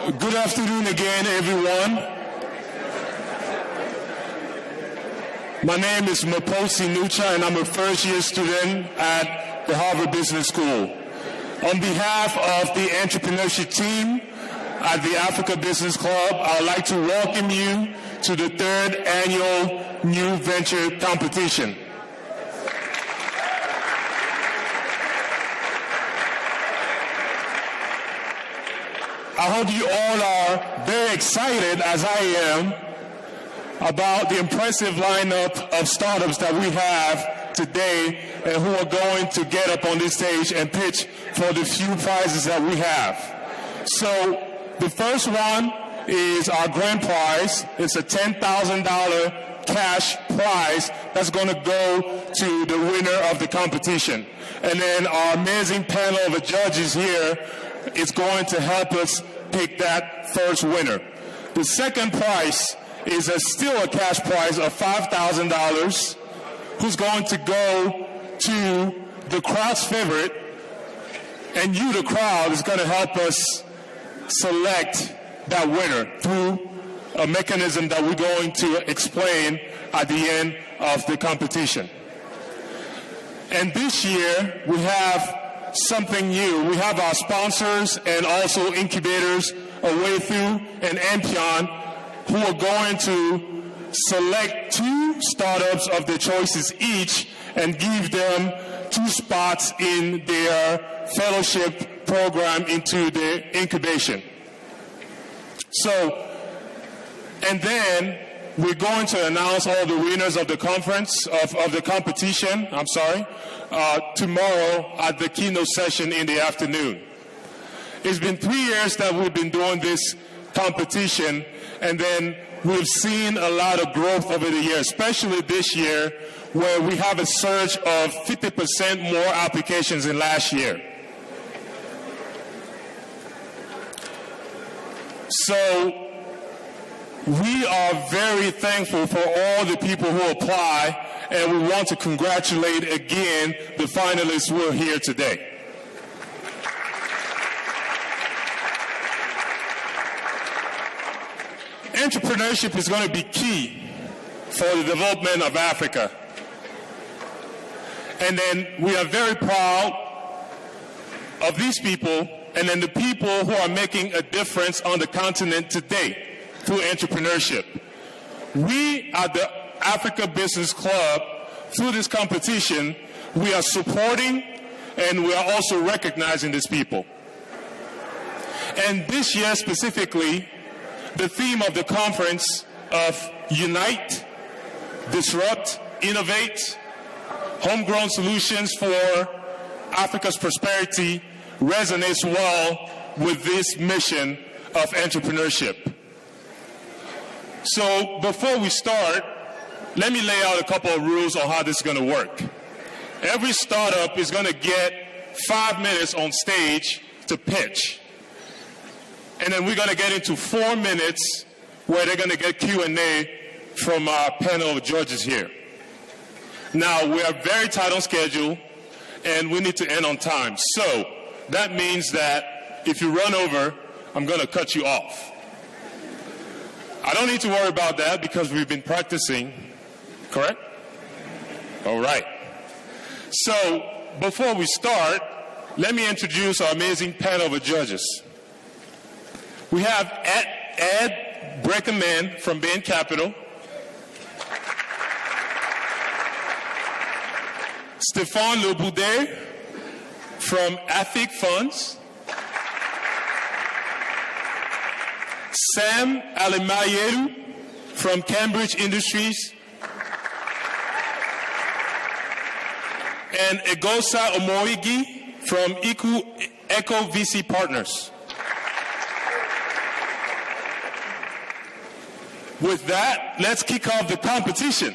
Good afternoon again, everyone. My name is Maposi Nucha, and I'm a first-year student at the Harvard Business School. On behalf of the entrepreneurship team at the Africa Business Club, I would like to welcome you to the 3rd annual New Venture Competition. I hope you all are very excited, as I am, about the impressive lineup of startups that we have today and who are going to get up on this stage and pitch for the few prizes that we have. So the first one is our grand prize. It's a $10,000 cash prize that's going to go to the winner of the competition. And then our amazing panel of judges here is going to help us pick that first winner. The second prize is still a cash prize of $5,000, who's going to go to the crowd's favorite, and you, the crowd, is going to help us select that winner through a mechanism that we're going to explain at the end of the competition. And this year, we have something new. We have our sponsors and also incubators, Awaythrough and Ampion, who are going to select 2 startups of their choices each and give them 2 spots in their fellowship program into the incubation. So, and then we're going to announce all the winners of the conference, of the competition, tomorrow at the keynote session in the afternoon. It's been 3 years that we've been doing this competition, and then we've seen a lot of growth over the years, especially this year, where we have a surge of 50% more applications than last year. So we are very thankful for all the people who apply, and we want to congratulate again the finalists who are here today. Entrepreneurship is going to be key for the development of Africa. And then we are very proud of these people, and then the people who are making a difference on the continent today through entrepreneurship. We at the Africa Business Club, through this competition, we are supporting and we are also recognizing these people. And this year specifically, the theme of the conference of Unite, Disrupt, Innovate, Homegrown Solutions for Africa's Prosperity resonates well with this mission of entrepreneurship. So before we start, let me lay out a couple of rules on how this is going to work. Every startup is going to get 5 minutes on stage to pitch. And then we're going to get into 4 minutes where they're going to get Q&A from our panel of judges here. Now, we are very tight on schedule, and we need to end on time. So that means that if you run over, I'm going to cut you off. I don't need to worry about that because we've been practicing, correct? All right. So before we start, let me introduce our amazing panel of judges. We have Ed Breckerman from Bain Capital, Stéphane Leboudet from Athic Funds, Sam Alemayeru from Cambridge Industries, and Egosa Omoigi from Eco VC Partners. With that, let's kick off the competition.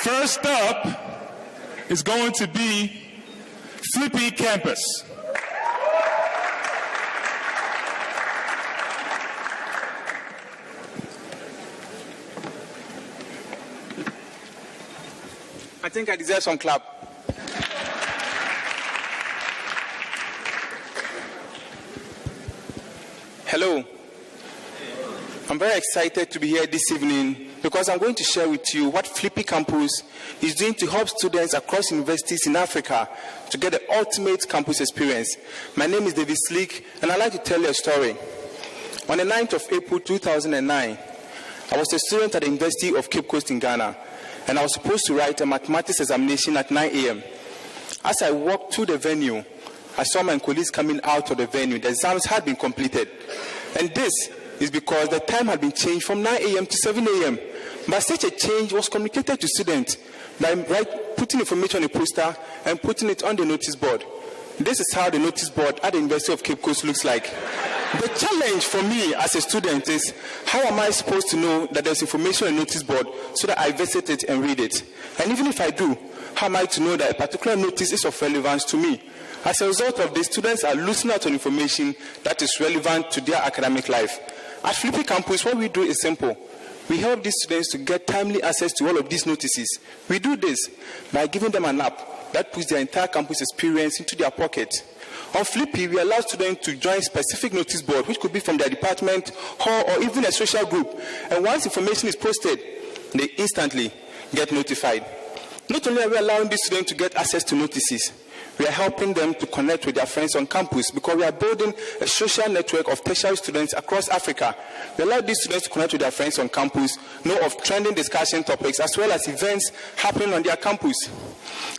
First up is going to be Flippy Campus. I think I deserve some clap. Hello. I'm very excited to be here this evening because I'm going to share with you what Flippy Campus is doing to help students across universities in Africa to get the ultimate campus experience. My name is David Slick, and I'd like to tell you a story. On the 9th of April 2009, I was a student at the University of Cape Coast in Ghana, and I was supposed to write a mathematics examination at 9 a.m. As I walked to the venue, I saw my colleagues coming out of the venue. The exams had been completed. And this is because the time had been changed from 9 a.m. to 7 a.m. But such a change was communicated to students by putting information on a poster and putting it on the notice board. This is how the notice board at the University of Cape Coast looks like. The challenge for me as a student is, how am I supposed to know that there's information on the notice board so that I visit it and read it? And even if I do, how am I to know that a particular notice is of relevance to me? As a result of this, students are losing out on information that is relevant to their academic life. At Flippy Campus, what we do is simple. We help these students to get timely access to all of these notices. We do this by giving them an app that puts their entire campus experience into their pocket. On Flippy, we allow students to join specific notice board, which could be from their department, hall, or even a social group. And once information is posted, they instantly get notified. Not only are we allowing these students to get access to notices, we are helping them to connect with their friends on campus because we are building a social network of tertiary students across Africa. We allow these students to connect with their friends on campus, know of trending discussion topics, as well as events happening on their campus.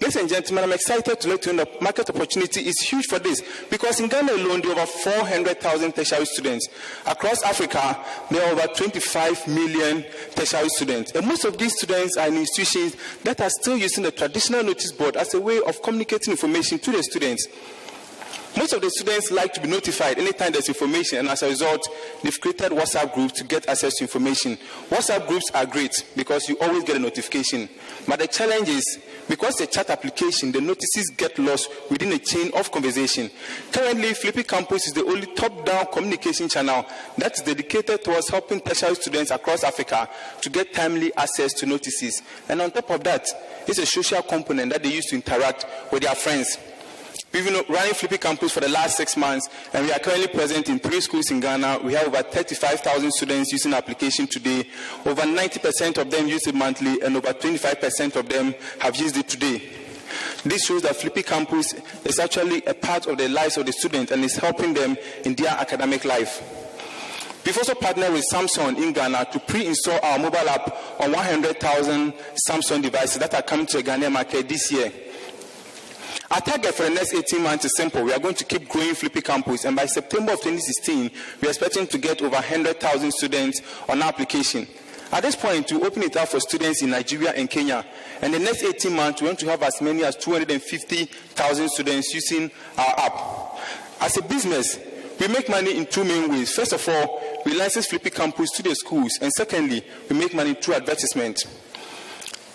Ladies and gentlemen, I'm excited to let you know the market opportunity is huge for this because in Ghana alone, there are over 400,000 tertiary students. Across Africa, there are over 25 million tertiary students. And most of these students are in institutions that are still using the traditional notice board as a way of communicating information to the students. Most of the students like to be notified anytime there's information, and as a result, they've created WhatsApp groups to get access to information. WhatsApp groups are great because you always get a notification. But the challenge is, because it's a chat application, the notices get lost within a chain of conversation. Currently, Flippy Campus is the only top-down communication channel that is dedicated towards helping tertiary students across Africa to get timely access to notices. And on top of that, it's a social component that they use to interact with their friends. We've been running Flippy Campus for the last 6 months, and we are currently present in 3 schools in Ghana. We have over 35,000 students using the application today. Over 90% of them use it monthly, and over 25% of them have used it today. This shows that Flippy Campus is actually a part of the lives of the students and is helping them in their academic life. We've also partnered with Samsung in Ghana to pre-install our mobile app on 100,000 Samsung devices that are coming to the Ghanaian market this year. Our target for the next 18 months is simple. We are going to keep growing Flippy Campus, and by September of 2016, we are expecting to get over 100,000 students on our application. At this point, we open it up for students in Nigeria and Kenya. And the next 18 months, we want to have as many as 250,000 students using our app. As a business, we make money in 2 main ways. First of all, we license Flippy Campus to the schools. And secondly, we make money through advertisement.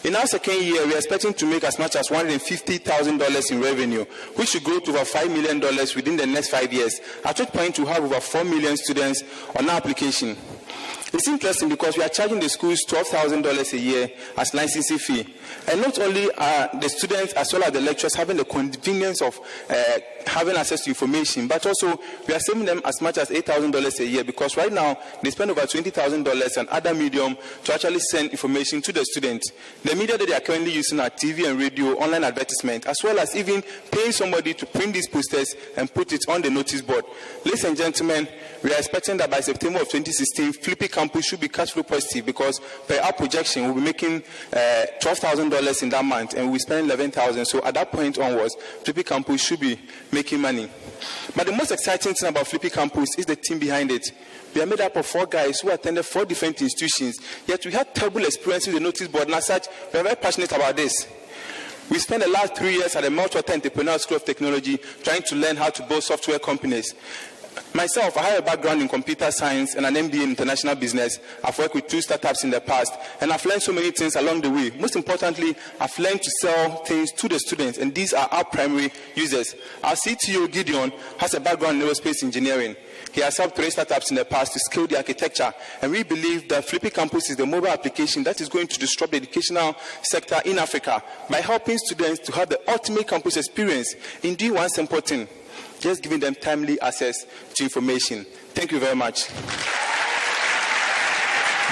In our second year, we are expecting to make as much as $150,000 in revenue, which should grow to over $5 million within the next 5 years, at which point we have over 4 million students on our application. It's interesting because we are charging the schools $12,000 a year as licensing fee. And not only are the students as well as the lecturers having the convenience of having access to information, but also we are saving them as much as $8,000 a year because right now they spend over $20,000 on other medium to actually send information to the students. The media that they are currently using are TV and radio, online advertisement, as well as even paying somebody to print these posters and put it on the notice board. Ladies and gentlemen, we are expecting that by September of 2016, Flippy Campus should be cash flow positive because per our projection, we'll be making $12,000 in that month and we'll spend $11,000. So at that point onwards, Flippy Campus should be making money. But the most exciting thing about Flippy Campus is the team behind it. We are made up of 4 guys who attended 4 different institutions, yet we had terrible experiences with the notice board, and as such, we are very passionate about this. We spent the last 3 years at the Multi-Water Entrepreneurial School of Technology trying to learn how to build software companies. Myself, I have a background in computer science and an MBA in international business. I've worked with 2 startups in the past, and I've learned so many things along the way. Most importantly, I've learned to sell things to the students, and these are our primary users. Our CTO, Gideon, has a background in aerospace engineering. He has helped 3 startups in the past to scale the architecture, and we believe that Flippy Campus is the mobile application that is going to disrupt the educational sector in Africa by helping students to have the ultimate campus experience in doing one simple thing. just giving them timely access to information. Thank you very much.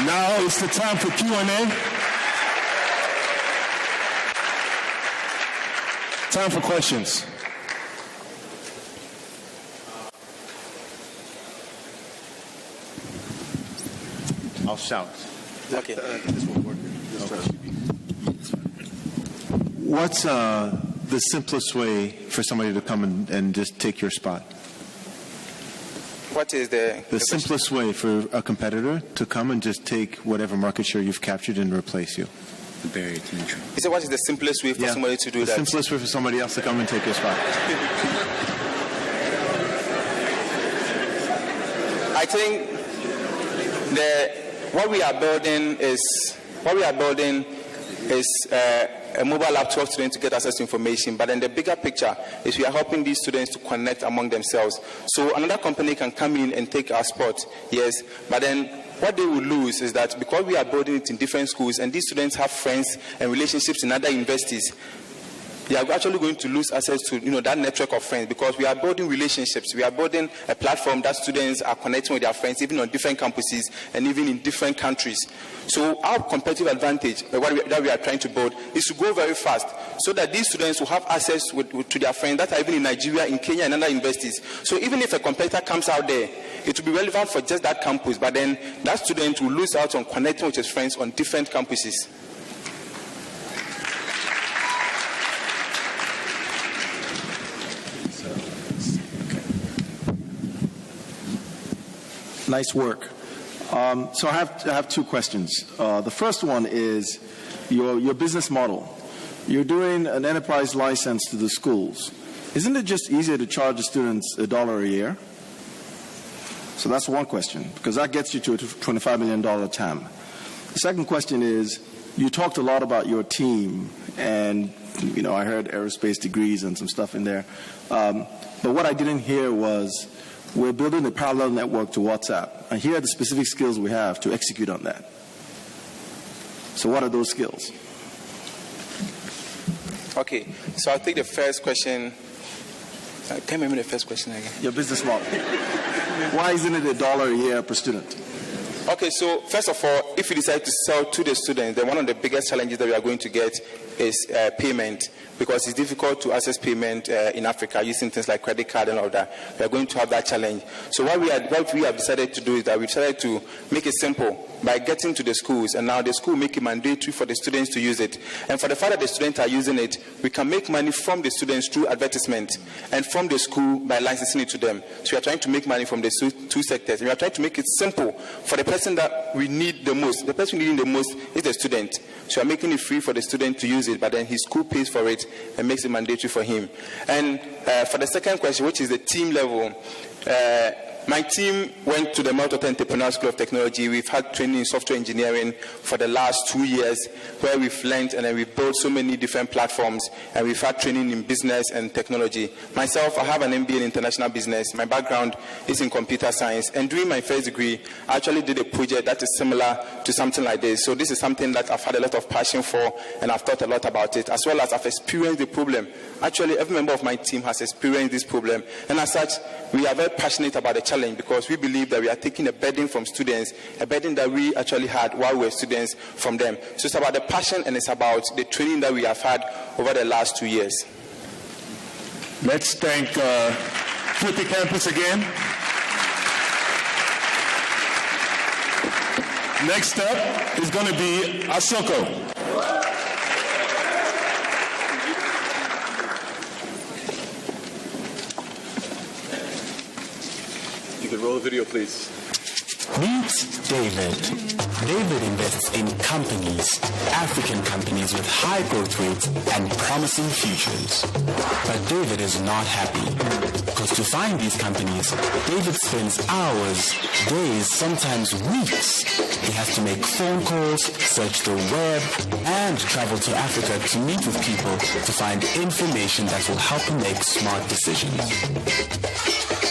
Now it's the time for Q&A. Time for questions. I'll shout. Okay. This will work. What's the simplest way for somebody to come and just take your spot? What is the simplest way for a competitor to come and just take whatever market share you've captured and replace you? The barrier to entry. You said what is the simplest way for somebody to do that? The simplest way for somebody else to come and take your spot. I think what we are building is a mobile app to help students to get access to information. But then the bigger picture is we are helping these students to connect among themselves. So another company can come in and take our spot, yes. But then what they will lose is that because we are building it in different schools and these students have friends and relationships in other universities, they are actually going to lose access to that network of friends, because we are building relationships. We are building a platform that students are connecting with their friends, even on different campuses and even in different countries. So our competitive advantage that we are trying to build is to go very fast, so that these students will have access to their friends that are even in Nigeria, in Kenya, and other universities. So even if a competitor comes out there, it will be relevant for just that campus, but then that student will lose out on connecting with his friends on different campuses. Nice work. So I have two questions. The first one is your business model. You're doing an enterprise license to the schools. Isn't it just easier to charge the students $1 a year? So that's one question, because that gets you to a $25 million TAM. The second question is, you talked a lot about your team, and I heard aerospace degrees and some stuff in there. But what I didn't hear was, we're building a parallel network to WhatsApp, and here are the specific skills we have to execute on that. So what are those skills? Okay, so I'll take the first question. I can't remember the first question again. Your business model. Why isn't it $1 a year per student? Okay, so first of all, if you decide to sell to the students, then one of the biggest challenges that we are going to get is payment, because it's difficult to access payment in Africa using things like credit card and all that. We are going to have that challenge. So what we have decided to do is that we decided to make it simple by getting to the schools, and now the school make it mandatory for the students to use it. And for the fact that the students are using it, we can make money from the students through advertisement, and from the school by licensing it to them. So we are trying to make money from the two sectors. And we are trying to make it simple for the person that we need the most. The person needing the most is the student. So we are making it free for the student to use it, but then his school pays for it and makes it mandatory for him. And for the second question, which is the team level, my team went to the Mount Auto Entrepreneur School of Technology. We've had training in software engineering for the last 2 years, where we've learned and then we've built so many different platforms, and we've had training in business and technology. Myself, I have an MBA in international business. My background is in computer science, and during my first degree, I actually did a project that is similar to something like this. So this is something that I've had a lot of passion for, and I've thought a lot about it, as well as I've experienced the problem. Actually, every member of my team has experienced this problem, and as such, we are very passionate about the challenge, because we believe that we are taking a burden from students, a burden that we actually had while we were students, from them. So it's about the passion, and it's about the training that we have had over the last 2 years. Let's thank Flippy Campus again. Next up is going to be Asoko. You can roll the video, please. Meet David. David invests in companies, African companies with high growth rates and promising futures. But David is not happy, because to find these companies, David spends hours, days, sometimes weeks. He has to make phone calls, search the web, and travel to Africa to meet with people to find information that will help him make smart decisions.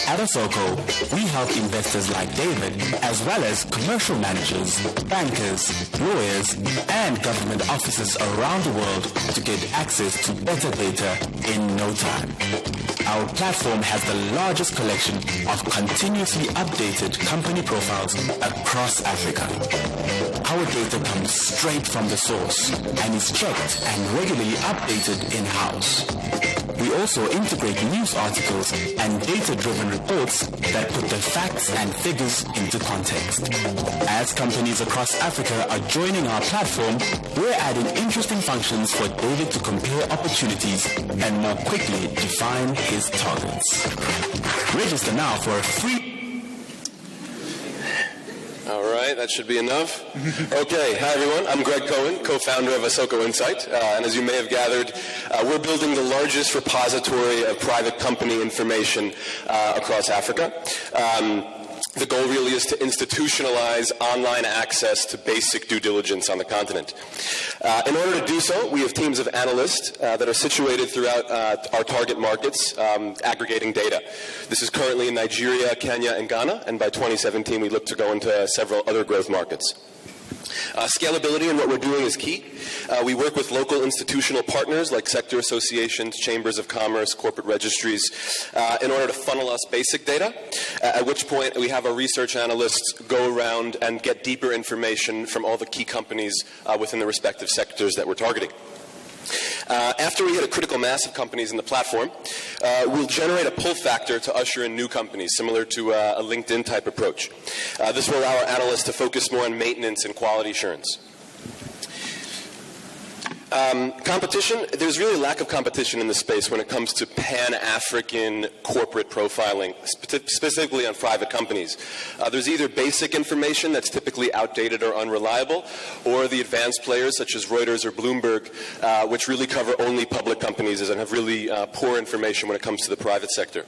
At Asoko, we help investors like David, as well as commercial managers, bankers, lawyers, and government offices around the world to get access to better data in no time. Our platform has the largest collection of continuously updated company profiles across Africa. Our data comes straight from the source and is checked and regularly updated in-house. We also integrate news articles and data-driven reports that put the facts and figures into context. As companies across Africa are joining our platform, we're adding interesting functions for David to compare opportunities and more quickly define his targets. Register now for a free... All right, that should be enough. Okay, hi everyone. I'm Greg Cohen, co-founder of Asoko Insight. And as you may have gathered, we're building the largest repository of private company information across Africa. The goal really is to institutionalize online access to basic due diligence on the continent. In order to do so, we have teams of analysts that are situated throughout our target markets, aggregating data. This is currently in Nigeria, Kenya, and Ghana, and by 2017 we look to go into several other growth markets. Scalability in what we're doing is key. We work with local institutional partners like sector associations, chambers of commerce, corporate registries, in order to funnel us basic data, at which point we have our research analysts go around and get deeper information from all the key companies within the respective sectors that we're targeting. After we hit a critical mass of companies in the platform, we'll generate a pull factor to usher in new companies, similar to a LinkedIn type approach. This will allow our analysts to focus more on maintenance and quality assurance. Competition, there's really a lack of competition in the space when it comes to Pan-African corporate profiling, specifically on private companies. There's either basic information that's typically outdated or unreliable, or the advanced players such as Reuters or Bloomberg, which really cover only public companies and have really poor information when it comes to the private sector.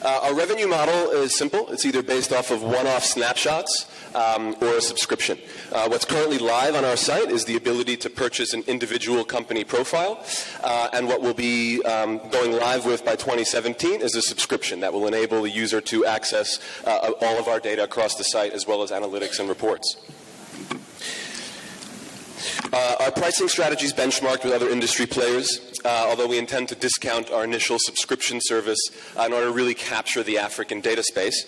Our revenue model is simple. It's either based off of one-off snapshots or a subscription. What's currently live on our site is the ability to purchase an individual company profile, and what we'll be going live with by 2017 is a subscription that will enable the user to access all of our data across the site, as well as analytics and reports. Our pricing strategy is benchmarked with other industry players, although we intend to discount our initial subscription service in order to really capture the African data space.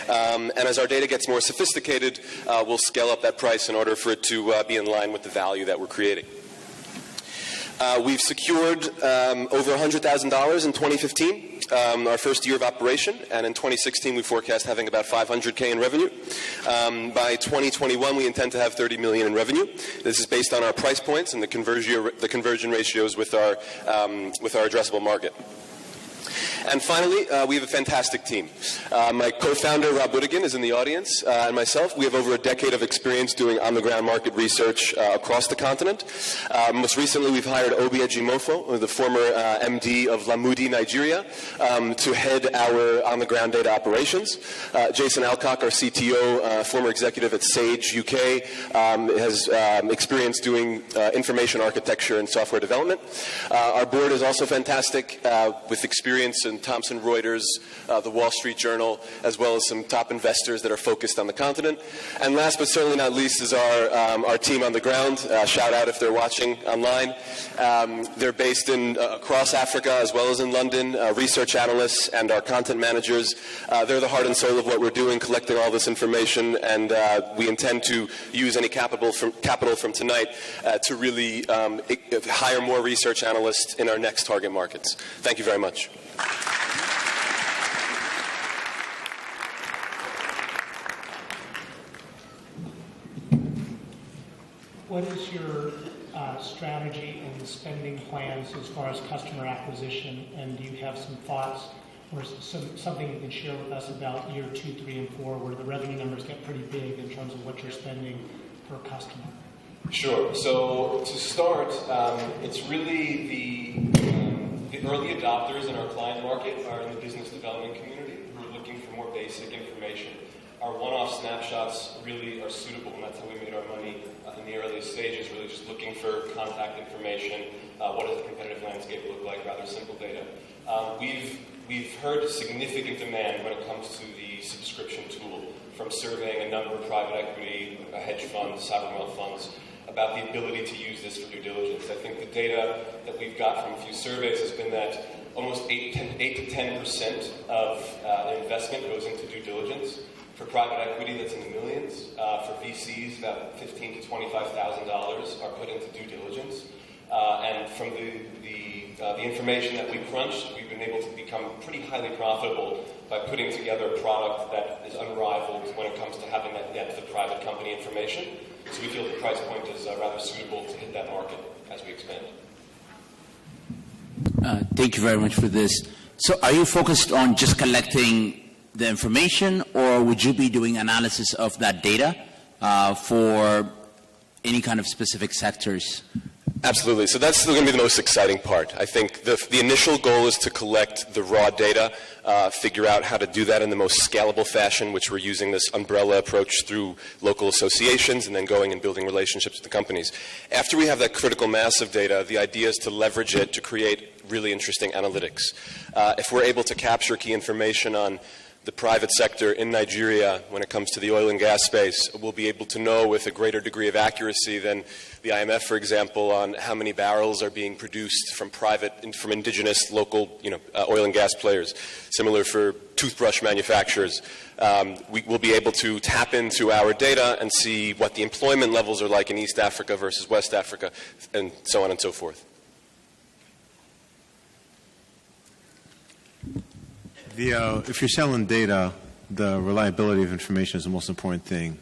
And as our data gets more sophisticated, we'll scale up that price in order for it to be in line with the value that we're creating. We've secured over $100,000 in 2015, our first year of operation, and in 2016 we forecast having about $500K in revenue. By 2021 we intend to have $30 million in revenue. This is based on our price points and the conversion ratios with our addressable market. And finally, we have a fantastic team. My co-founder, Rob Budigan, is in the audience, and myself. We have over a decade of experience doing on-the-ground market research across the continent. Most recently, we've hired Obi Ejimofo, the former MD of Lamudi, Nigeria, to head our on-the-ground data operations. Jason Alcock, our CTO, former executive at Sage UK, has experience doing information architecture and software development. Our board is also fantastic, with experience in Thomson Reuters, the Wall Street Journal, as well as some top investors that are focused on the continent. And last but certainly not least is our team on the ground. Shout out if they're watching online. They're based across Africa as well as in London, research analysts and our content managers. They're the heart and soul of what we're doing, collecting all this information, and we intend to use any capital from tonight to really hire more research analysts in our next target markets. Thank you very much. What is your strategy and spending plans as far as customer acquisition, and do you have some thoughts or something you can share with us about year 2, 3, and 4, where the revenue numbers get pretty big in terms of what you're spending per customer? Sure. So to start, it's really the early adopters in our client market are in the business development community who are looking for more basic information. Our one-off snapshots really are suitable, and that's how we made our money in the early stages, really just looking for contact information, what does the competitive landscape look like, rather simple data. We've heard significant demand when it comes to the subscription tool from surveying a number of private equity, hedge funds, sovereign wealth funds, about the ability to use this for due diligence. I think the data that we've got from a few surveys has been that almost 8 to 10% of investment goes into due diligence. For private equity, that's in the millions. For VCs, about $15,000 to $25,000 are put into due diligence. And from the information that we crunched, we've been able to become pretty highly profitable by putting together a product that is unrivaled when it comes to having that depth of private company information. So we feel the price point is rather suitable to hit that market as we expand. Thank you very much for this. So are you focused on just collecting the information, or would you be doing analysis of that data for any kind of specific sectors? Absolutely. So that's going to be the most exciting part. I think the initial goal is to collect the raw data, figure out how to do that in the most scalable fashion, which we're using this umbrella approach through local associations and then going and building relationships with the companies. After we have that critical mass of data, the idea is to leverage it to create really interesting analytics. If we're able to capture key information on the private sector in Nigeria when it comes to the oil and gas space, we'll be able to know with a greater degree of accuracy than the IMF, for example, on how many barrels are being produced from from indigenous local oil and gas players. Similar for toothbrush manufacturers. We will be able to tap into our data and see what the employment levels are like in East Africa versus West Africa, and so on and so forth. If you're selling data, the reliability of information is the most important thing.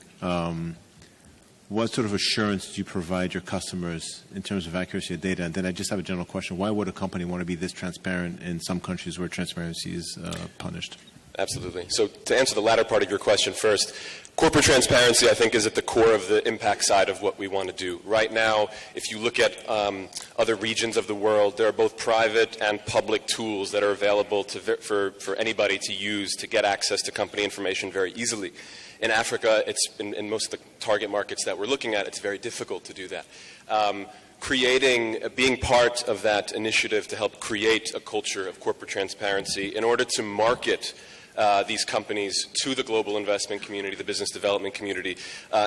What sort of assurance do you provide your customers in terms of accuracy of data? And then I just have a general question. Why would a company want to be this transparent in some countries where transparency is punished? Absolutely. So to answer the latter part of your question first, corporate transparency, I think, is at the core of the impact side of what we want to do. Right now, if you look at other regions of the world, there are both private and public tools that are available for anybody to use to get access to company information very easily. In Africa, it's in most of the target markets that we're looking at, it's very difficult to do that. Being part of that initiative to help create a culture of corporate transparency in order to market these companies to the global investment community, the business development community,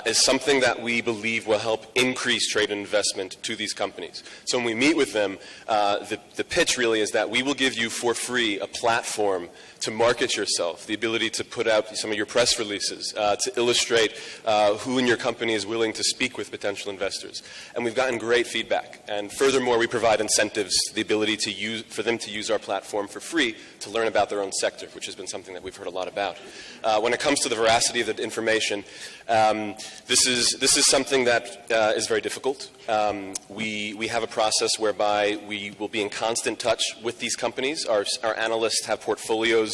is something that we believe will help increase trade and investment to these companies. So when we meet with them, the pitch really is that we will give you for free a platform to market yourself, the ability to put out some of your press releases, to illustrate who in your company is willing to speak with potential investors. And we've gotten great feedback. And furthermore, we provide incentives, the ability for them to use our platform for free to learn about their own sector, which has been something that we've heard a lot about. When it comes to the veracity of the information, this is something that is very difficult. We have a process whereby we will be in constant touch with these companies. Our analysts have portfolios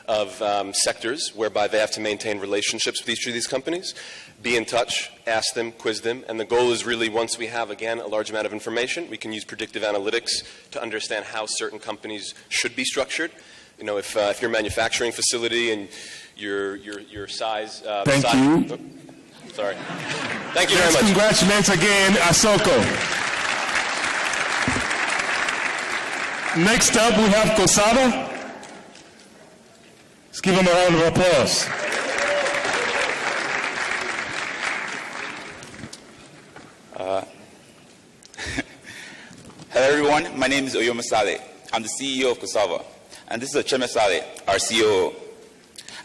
of sectors whereby they have to maintain relationships with each of these companies, be in touch, ask them, quiz them, and the goal is really, once we have, again, a large amount of information, we can use predictive analytics to understand how certain companies should be structured. You know, if you're a manufacturing facility and your size... Thank you. Oh, sorry. Thank you very much. Congratulations again, Asoko. Next up, we have Kovava. Let's give him a round of applause. Hello, everyone. My name is Oyoma Saleh. I'm the CEO of Kovava. And this is Acheme Saleh, our COO.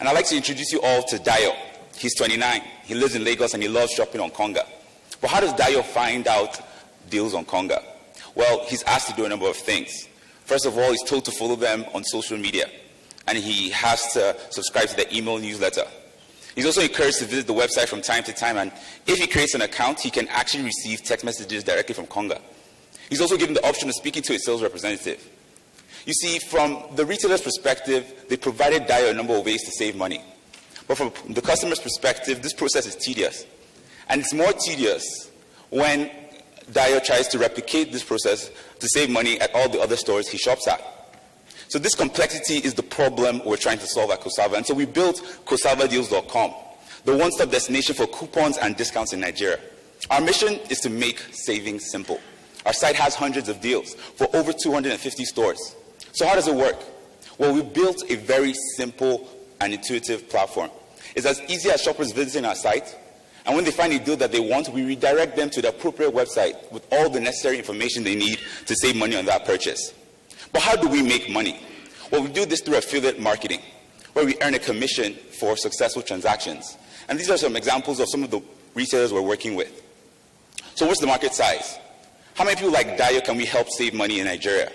And I'd like to introduce you all to Dayo. He's 29. He lives in Lagos and he loves shopping on Konga. But how does Dayo find out deals on Konga? Well, he's asked to do a number of things. First of all, he's told to follow them on social media. And he has to subscribe to their email newsletter. He's also encouraged to visit the website from time to time. And if he creates an account, he can actually receive text messages directly from Konga. He's also given the option of speaking to a sales representative. You see, from the retailer's perspective, they provided Dayo a number of ways to save money. But from the customer's perspective, this process is tedious. And it's more tedious when Dayo tries to replicate this process to save money at all the other stores he shops at. So this complexity is the problem we're trying to solve at Kovava. And so we built KosavaDeals.com, the one-stop destination for coupons and discounts in Nigeria. Our mission is to make saving simple. Our site has hundreds of deals for over 250 stores. So how does it work? Well, we built a very simple and intuitive platform. It's as easy as shoppers visiting our site, and when they find a deal that they want, we redirect them to the appropriate website with all the necessary information they need to save money on that purchase. But how do we make money? Well, we do this through affiliate marketing, where we earn a commission for successful transactions. And these are some examples of some of the retailers we're working with. So what's the market size? How many people like Dayo can we help save money in Nigeria?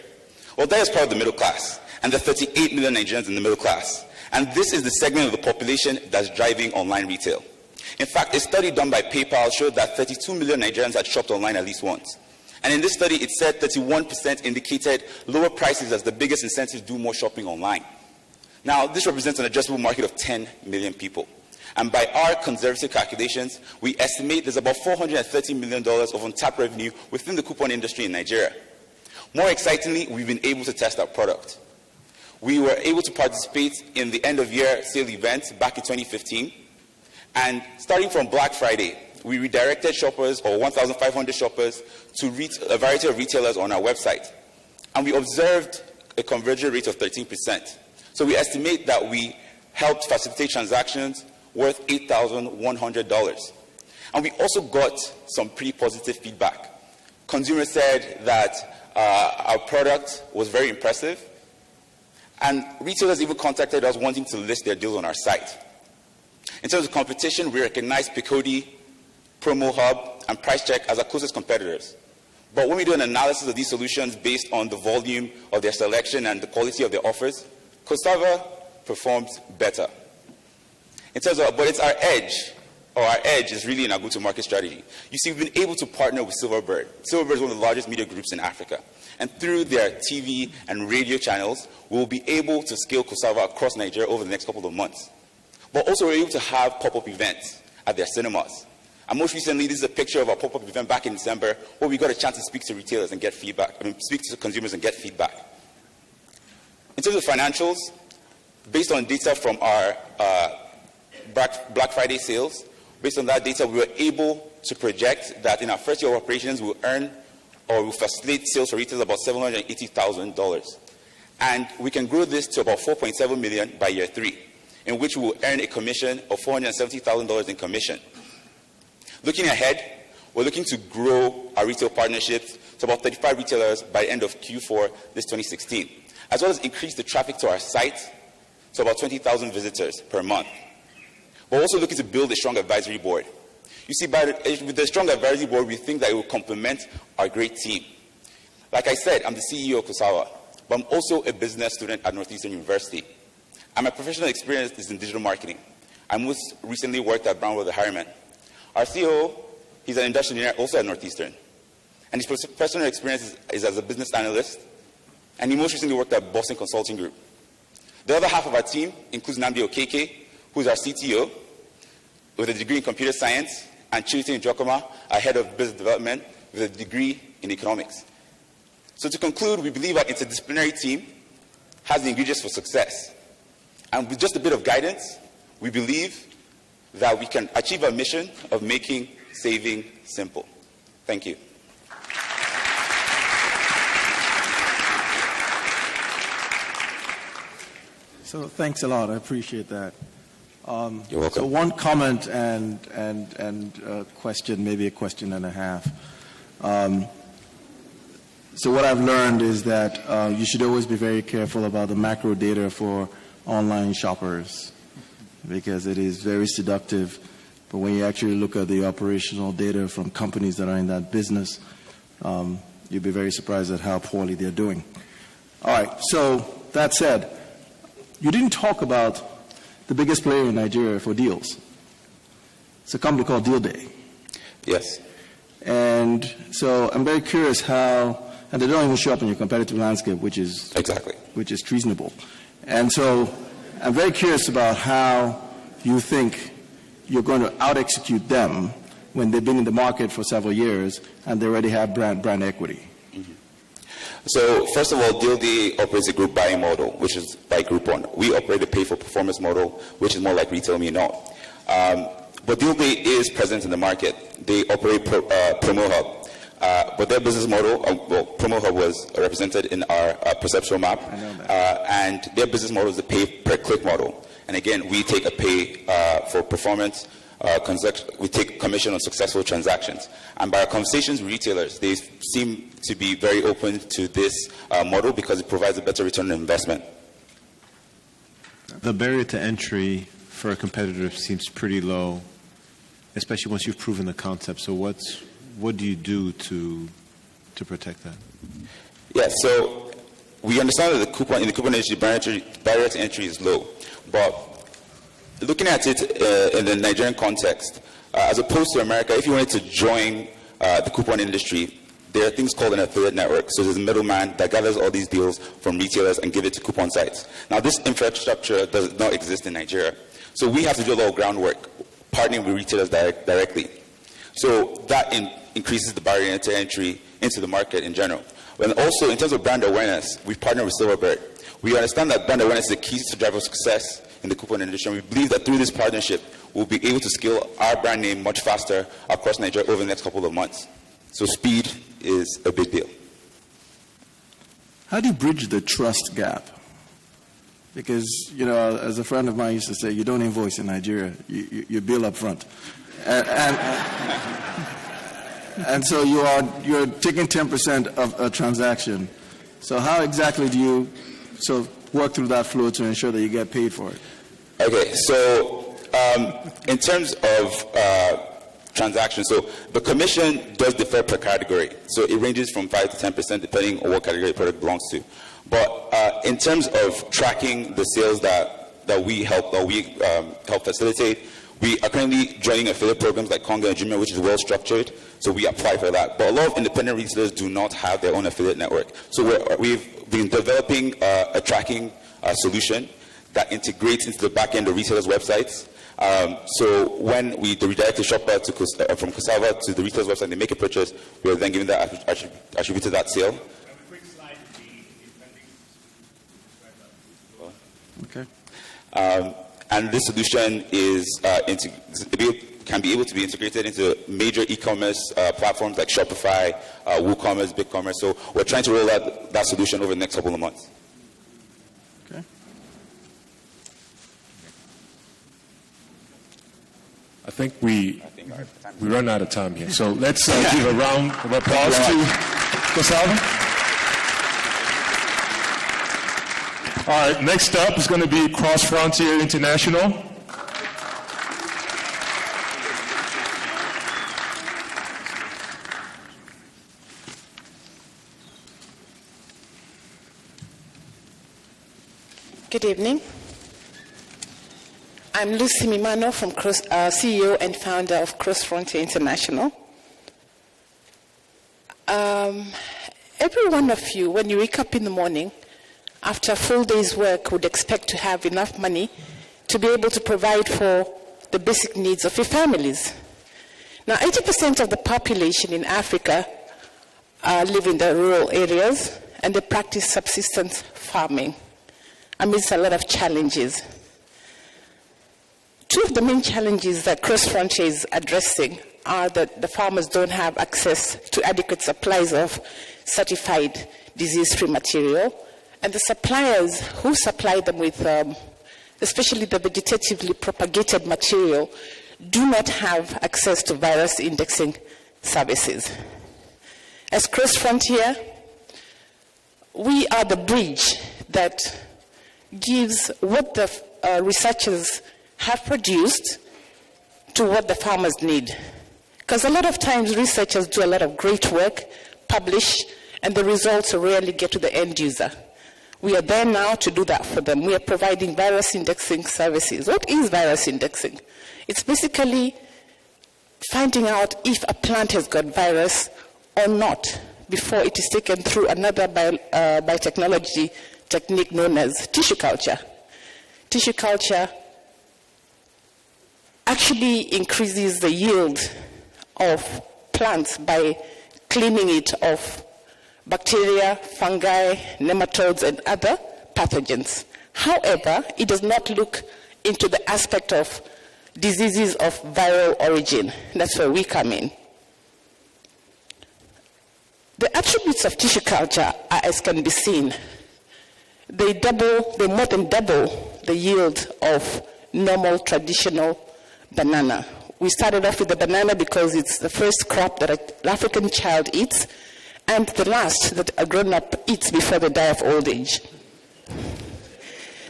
Well, Dayo is part of the middle class, and there are 38 million Nigerians in the middle class. And this is the segment of the population that's driving online retail. In fact, a study done by PayPal showed that 32 million Nigerians had shopped online at least once. And in this study, it said 31% indicated lower prices as the biggest incentive to do more shopping online. Now, this represents an addressable market of 10 million people. And by our conservative calculations, we estimate there's about $430 million of untapped revenue within the coupon industry in Nigeria. More excitingly, we've been able to test our product. We were able to participate in the end-of-year sale event back in 2015. And starting from Black Friday, we redirected shoppers, or 1,500 shoppers, to a variety of retailers on our website. And we observed a conversion rate of 13%. So we estimate that we helped facilitate transactions worth $8,100. And we also got some pretty positive feedback. Consumers said that our product was very impressive, and retailers even contacted us wanting to list their deals on our site. In terms of competition, we recognize Picodi, Promo Hub, and Price Check as our closest competitors. But when we do an analysis of these solutions based on the volume of their selection and the quality of their offers, Kovava performs better. In terms of, but it's our edge, or our edge is really in our go-to-market strategy. You see, we've been able to partner with Silverbird. Silverbird is one of the largest media groups in Africa. And through their TV and radio channels, we'll be able to scale Kovava across Nigeria over the next couple of months. But also we're able to have pop-up events at their cinemas. And most recently, this is a picture of our pop-up event back in December, where we got a chance to speak to retailers and get feedback. Speak to consumers and get feedback. In terms of financials, based on data from our Black Friday sales, based on that data, we were able to project that in our first year of operations, we'll earn or we'll facilitate sales for retailers about $780,000. And we can grow this to about $4.7 million by year 3, in which we will earn a commission of $470,000 in commission. Looking ahead, we're looking to grow our retail partnerships to about 35 retailers by the end of Q4 this 2016, as well as increase the traffic to our site to about 20,000 visitors per month. We're also looking to build a strong advisory board. You see, with the strong advisory board, we think that it will complement our great team. Like I said, I'm the CEO of Kovava, but I'm also a business student at Northeastern University. And my professional experience is in digital marketing. I most recently worked at Brownwell the Harriman. Our CEO, he's an industrial engineer also at Northeastern. And his professional experience is as a business analyst. And he most recently worked at Boston Consulting Group. The other half of our team includes Namdi Okeke, who's our CTO, with a degree in computer science, and Chirite Njokoma, our head of business development, with a degree in economics. So to conclude, we believe our interdisciplinary team has the ingredients for success. And with just a bit of guidance, we believe that we can achieve our mission of making saving simple. Thank you. So thanks a lot. I appreciate that. You're welcome. So one comment and question, maybe a question and a half. So what I've learned is that you should always be very careful about the macro data for online shoppers, because it is very seductive. But when you actually look at the operational data from companies that are in that business, you'll be very surprised at how poorly they're doing. All right, so that said, you didn't talk about the biggest player in Nigeria for deals. It's a company called Deal Day. Yes. And so I'm very curious how, and they don't even show up in your competitive landscape, which is treasonable. And so I'm very curious about how you think you're going to out-execute them when they've been in the market for several years and they already have brand equity. So first of all, Deal Day operates a group buying model, which is like Groupon. We operate a pay-for-performance model, which is more like Retail Me Now. But Deal Day is present in the market. They operate Promo Hub. But their business model, Promo Hub was represented in our perceptual map. And their business model is a pay-per-click model. And again, we take a pay for performance. We take commission on successful transactions. And by our conversations with retailers, they seem to be very open to this model because it provides a better return on investment. The barrier to entry for a competitor seems pretty low, especially once you've proven the concept. So what do you do to protect that? Yeah, so we understand that in the coupon industry, barrier to entry is low. But looking at it in the Nigerian context, as opposed to America, if you wanted to join the coupon industry, there are things called an affiliate network. So there's a middleman that gathers all these deals from retailers and give it to coupon sites. Now, this infrastructure does not exist in Nigeria. So we have to do a lot of groundwork, partnering with retailers directly. So that increases the barrier to entry into the market in general. And also, in terms of brand awareness, we've partnered with Silverbird. We understand that brand awareness is the key to drive success in the coupon industry. And we believe that through this partnership, we'll be able to scale our brand name much faster across Nigeria over the next couple of months. So speed is a big deal. How do you bridge the trust gap? Because, you know, as a friend of mine used to say, you don't invoice in Nigeria, you bill up front. And so you're taking 10% of a transaction. So how exactly do you work through that flow to ensure that you get paid for it? Okay, so in terms of transactions, so the commission does differ per category. So it ranges from 5 to 10% depending on what category the product belongs to. But in terms of tracking the sales that we help facilitate, we are currently joining affiliate programs like Conga and Jumia, which is well structured. So we apply for that. But a lot of independent retailers do not have their own affiliate network. So we've been developing a tracking solution that integrates into the back end of retailers' websites. So when we redirect the shopper from Kovava to the retailer's website, they make a purchase, we are then given that attributed to that sale. Okay. And this solution is can be able to be integrated into major e-commerce platforms like Shopify, WooCommerce, BigCommerce. So we're trying to roll out that solution over the next couple of months. Okay. I think we run out of time here. So let's give a round of applause to Kovava. All right, next up is going to be Cross Frontier International. Good evening. I'm Lucy Mimano, CEO and founder of Cross Frontier International. Every one of you, when you wake up in the morning, after a full day's work, would expect to have enough money to be able to provide for the basic needs of your families. Now, 80% of the population in Africa live in the rural areas, and they practice subsistence farming amidst a lot of challenges. Two of the main challenges that Cross Frontier is addressing are that the farmers don't have access to adequate supplies of certified disease-free material, and the suppliers who supply them with, especially the vegetatively propagated material, do not have access to virus indexing services. As Cross Frontier, we are the bridge that gives what the researchers have produced to what the farmers need. Because a lot of times researchers do a lot of great work, publish, and the results rarely get to the end user. We are there now to do that for them. We are providing virus indexing services. What is virus indexing? It's basically finding out if a plant has got virus or not before it is taken through another biotechnology technique known as tissue culture. Tissue culture actually increases the yield of plants by cleaning it of bacteria, fungi, nematodes, and other pathogens. However, it does not look into the aspect of diseases of viral origin. That's where we come in. The attributes of tissue culture are as can be seen. they more than double the yield of normal traditional banana. We started off with the banana because it's the first crop that an African child eats and the last that a grown-up eats before they die of old age.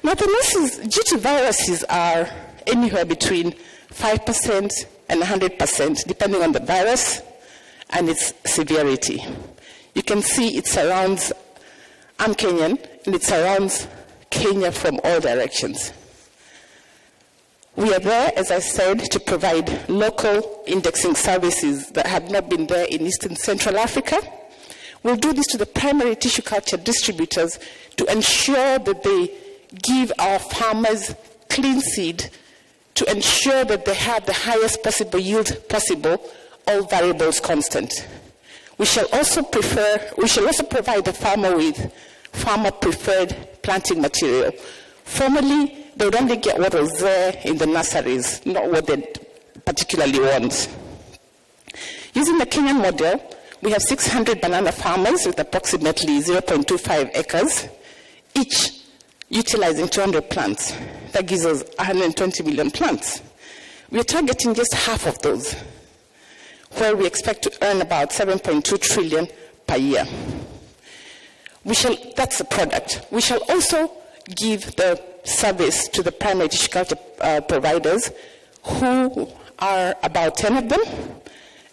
Now, the losses due to viruses are anywhere between 5% and 100%, depending on the virus and its severity. You can see it surrounds, I'm Kenyan, and it surrounds Kenya from all directions. We are there, as I said, to provide local indexing services that have not been there in Eastern Central Africa. We'll do this to the primary tissue culture distributors to ensure that they give our farmers clean seed, to ensure that they have the highest possible yield possible, all variables constant. We shall also provide the farmer with farmer-preferred planting material. Formerly, they would only get what was there in the nurseries, not what they particularly want. Using the Kenyan model, we have 600 banana farmers with approximately 0.25 acres, each utilizing 200 plants. That gives us 120 million plants. We are targeting just half of those, where we expect to earn about 7.2 trillion per year. That's the product. We shall also give the service to the primary tissue culture providers, who are about 10 of them.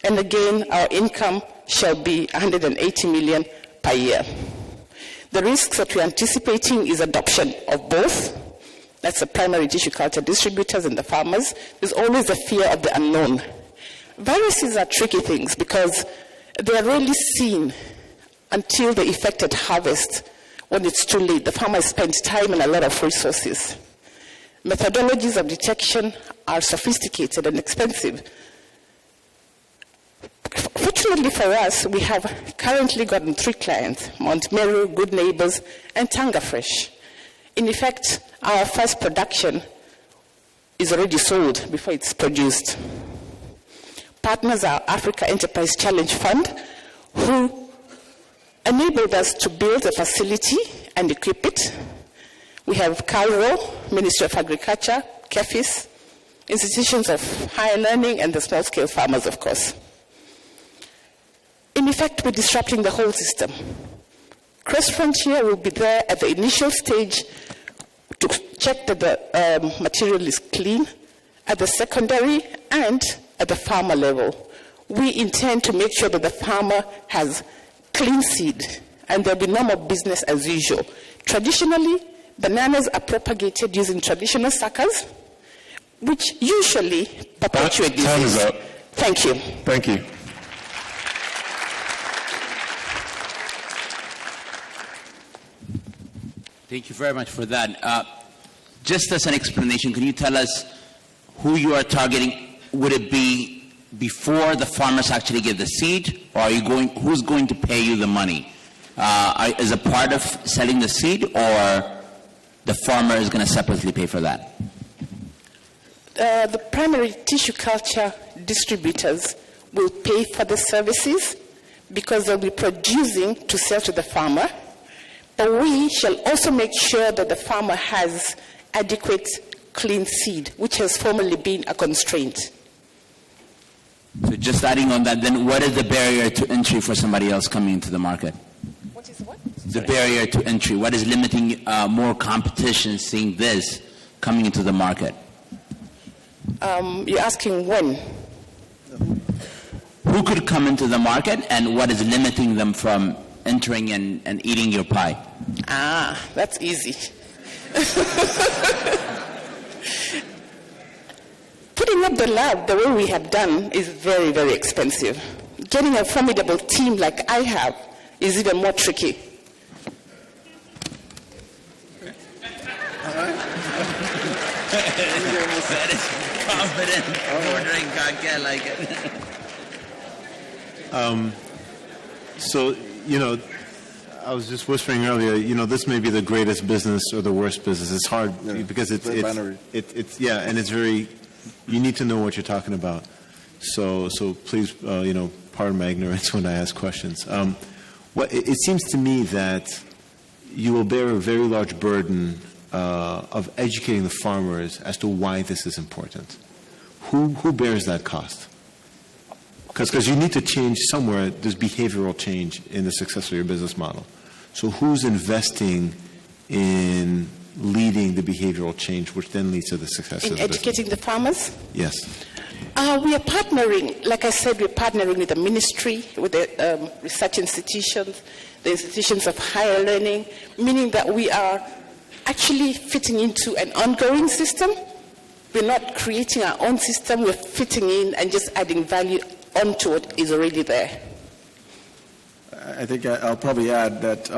And again, our income shall be 180 million per year. The risks that we're anticipating is adoption of both. That's the primary tissue culture distributors and the farmers. There's always the fear of the unknown. Viruses are tricky things because they are rarely seen until the effected harvest. When it's too late, the farmers spend time and a lot of resources. Methodologies of detection are sophisticated and expensive. Fortunately for us, we have currently gotten 3 clients, Mount Meru, Good Neighbors, and Tanga Fresh. In effect, our first production is already sold before it's produced. Partners are Africa Enterprise Challenge Fund, who enabled us to build a facility and equip it. We have Cairo, Ministry of Agriculture, KEFIS, institutions of higher learning, and the small-scale farmers, of course. In effect, we're disrupting the whole system. Cross Frontier will be there at the initial stage to check that the material is clean, at the secondary and at the farmer level. We intend to make sure that the farmer has clean seed and there'll be no more business as usual. Traditionally, bananas are propagated using traditional suckers, which usually perpetuate disease. Time is up. Thank you. Thank you. Thank you very much for that. Just as an explanation, can you tell us who you are targeting? Would it be before the farmers actually get the seed, or are you who's going to pay you the money? Is it part of selling the seed, or the farmer is going to separately pay for that? The primary tissue culture distributors will pay for the services because they'll be producing to sell to the farmer. But we shall also make sure that the farmer has adequate clean seed, which has formerly been a constraint. So just adding on that, then what is the barrier to entry for somebody else coming into the market? What is what? The barrier to entry. What is limiting more competition seeing this coming into the market? You're asking when? Who could come into the market, and what is limiting them from entering and eating your pie? That's easy. Putting up the lab the way we have done is very, very expensive. Getting a formidable team like I have is even more tricky. All right. That is confident. Ordering kake like it. So, I was just whispering earlier, this may be the greatest business or the worst business. It's hard because it's and it's very, you need to know what you're talking about. So please, pardon my ignorance when I ask questions. It seems to me that, you will bear a very large burden of educating the farmers as to why this is important. Who bears that cost? Because you need to change somewhere. There's behavioral change in the success of your business model. So who's investing in leading the behavioral change, which then leads to the success of the business? Educating the farmers? Yes. We are partnering, like I said, we're partnering with the ministry, with the research institutions, the institutions of higher learning, meaning that we are actually fitting into an ongoing system. We're not creating our own system, we're fitting in and just adding value onto what is already there. I think I'll probably add that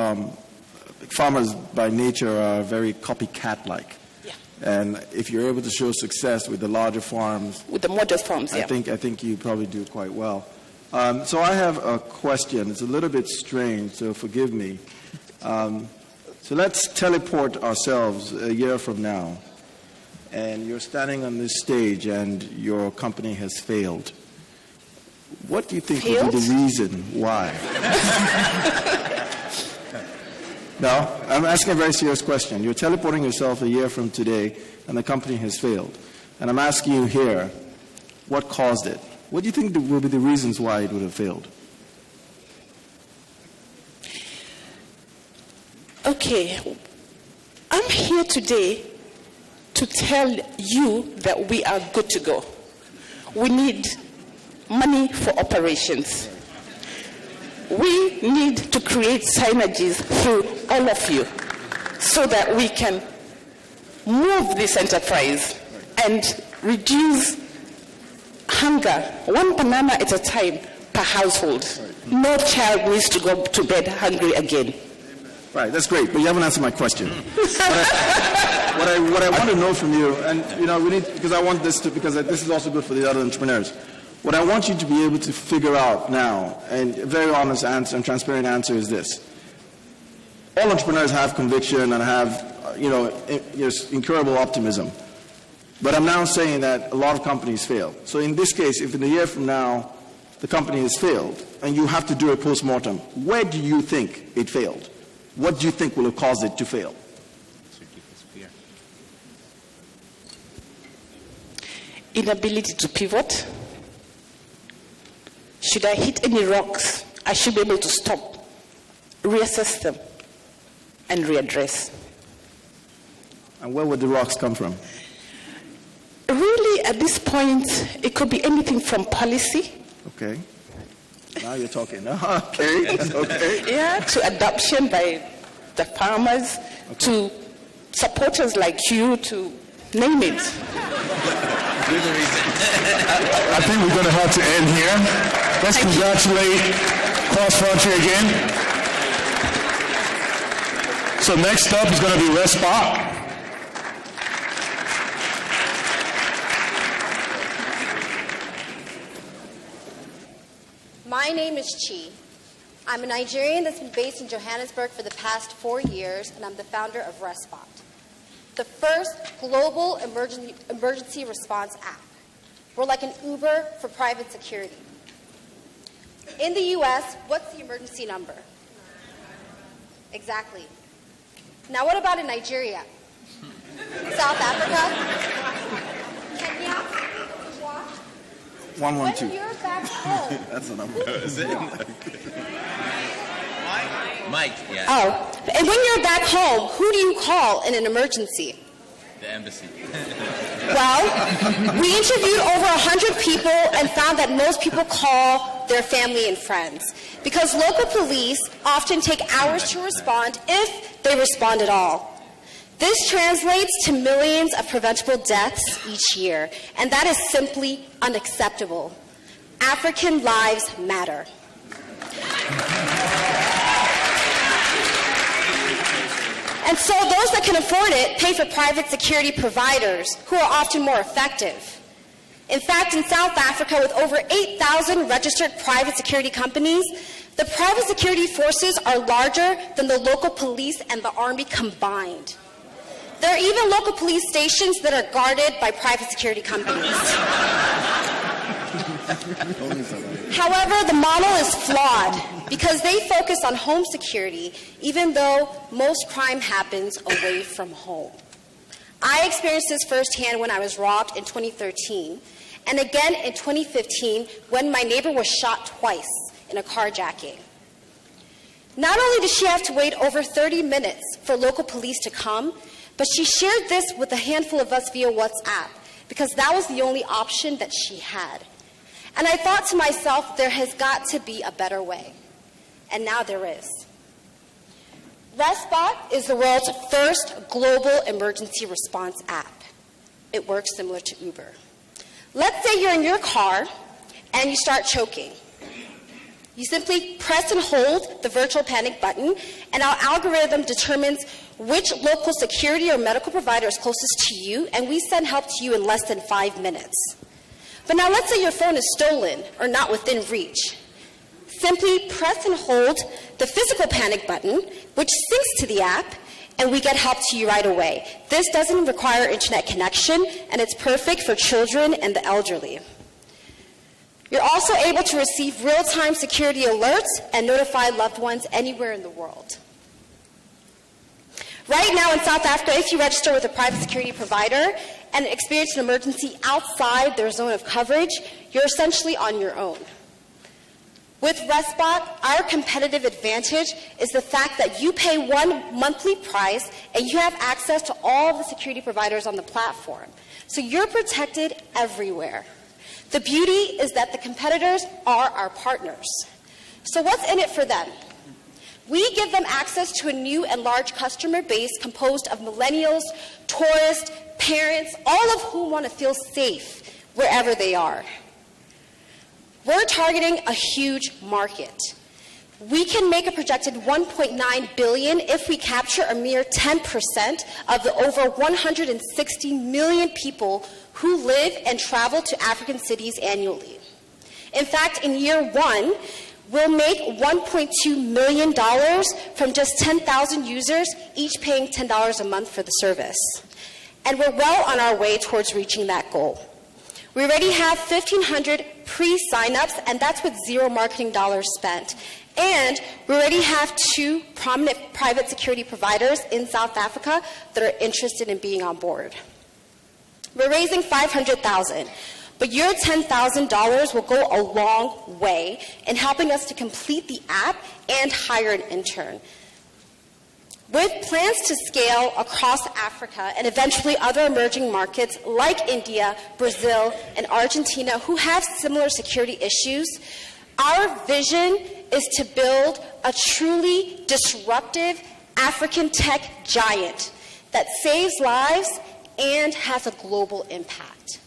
farmers by nature are very copycat-like. Yeah. And if you're able to show success with the larger farms, with the model farms, I think you probably do quite well. So I have a question. It's a little bit strange, so forgive me. So let's teleport ourselves a year from now, and you're standing on this stage and your company has failed. What do you think will be the reason why? No, I'm asking a very serious question. You're teleporting yourself a year from today, and the company has failed. And I'm asking you here, what caused it? What do you think will be the reasons why it would have failed? Okay, I'm here today to tell you that we are good to go. We need money for operations. We need to create synergies through all of you so that we can move this enterprise and reduce hunger, one banana at a time per household. No child needs to go to bed hungry again. Right, that's great, but you haven't answered my question. What I want to know from you, and we need, because I want this because this is also good for the other entrepreneurs. What I want you to be able to figure out now, and a very honest answer and transparent answer is this. All entrepreneurs have conviction and have, incurable optimism. But I'm now saying that a lot of companies fail. So in this case, if in a year from now the company has failed and you have to do a post-mortem, where do you think it failed? What do you think will have caused it to fail? Inability to pivot. Should I hit any rocks, I should be able to stop, reassess them, and readdress. And where would the rocks come from? Really, at this point, it could be anything from policy. Okay. Now you're talking. Okay. Okay. Yeah, to adoption by the farmers, to supporters like you, to name it. I think we're going to have to end here. Let's congratulate Cross Frontier again. So next up is going to be Respot. My name is Chi. I'm a Nigerian that's been based in Johannesburg for the past 4 years, and I'm the founder of Respot, the first global emergency response app. We're like an Uber for private security. In the US, what's the emergency number? Exactly. Now what about in Nigeria? South Africa? Kenya? 112. When you're back home. That's the number. Is it? Mike, yeah. Oh, and when you're back home, who do you call in an emergency? The embassy. Well, we interviewed over 100 people and found that most people call their family and friends because local police often take hours to respond if they respond at all. This translates to millions of preventable deaths each year, and that is simply unacceptable. African lives matter. And so those that can afford it pay for private security providers who are often more effective. In fact, in South Africa, with over 8,000 registered private security companies, the private security forces are larger than the local police and the army combined. There are even local police stations that are guarded by private security companies. However, the model is flawed because they focus on home security, even though most crime happens away from home. I experienced this firsthand when I was robbed in 2013, and again in 2015 when my neighbor was shot twice in a carjacking. Not only did she have to wait over 30 minutes for local police to come, but she shared this with a handful of us via WhatsApp because that was the only option that she had. And I thought to myself, there has got to be a better way. And now there is. ResBot is the world's first global emergency response app. It works similar to Uber. Let's say you're in your car and you start choking. You simply press and hold the virtual panic button, and our algorithm determines which local security or medical provider is closest to you, and we send help to you in less than 5 minutes. But now let's say your phone is stolen or not within reach. Simply press and hold the physical panic button, which syncs to the app, and we get help to you right away. This doesn't require internet connection, and it's perfect for children and the elderly. You're also able to receive real-time security alerts and notify loved ones anywhere in the world. Right now in South Africa, if you register with a private security provider and experience an emergency outside their zone of coverage, you're essentially on your own. With ResBot, our competitive advantage is the fact that you pay one monthly price and you have access to all of the security providers on the platform. So you're protected everywhere. The beauty is that the competitors are our partners. So what's in it for them? We give them access to a new and large customer base composed of millennials, tourists, parents, all of whom want to feel safe wherever they are. We're targeting a huge market. We can make a projected $1.9 billion if we capture a mere 10% of the over 160 million people who live and travel to African cities annually. In fact, in year one, we'll make $1.2 million from just 10,000 users, each paying $10 a month for the service. And we're well on our way towards reaching that goal. We already have 1,500 pre-signups, and that's with zero marketing dollars spent. And we already have 2 prominent private security providers in South Africa that are interested in being on board. We're raising $500,000, but your $10,000 will go a long way in helping us to complete the app and hire an intern. With plans to scale across Africa and eventually other emerging markets like India, Brazil, and Argentina who have similar security issues, our vision is to build a truly disruptive African tech giant that saves lives and has a global impact.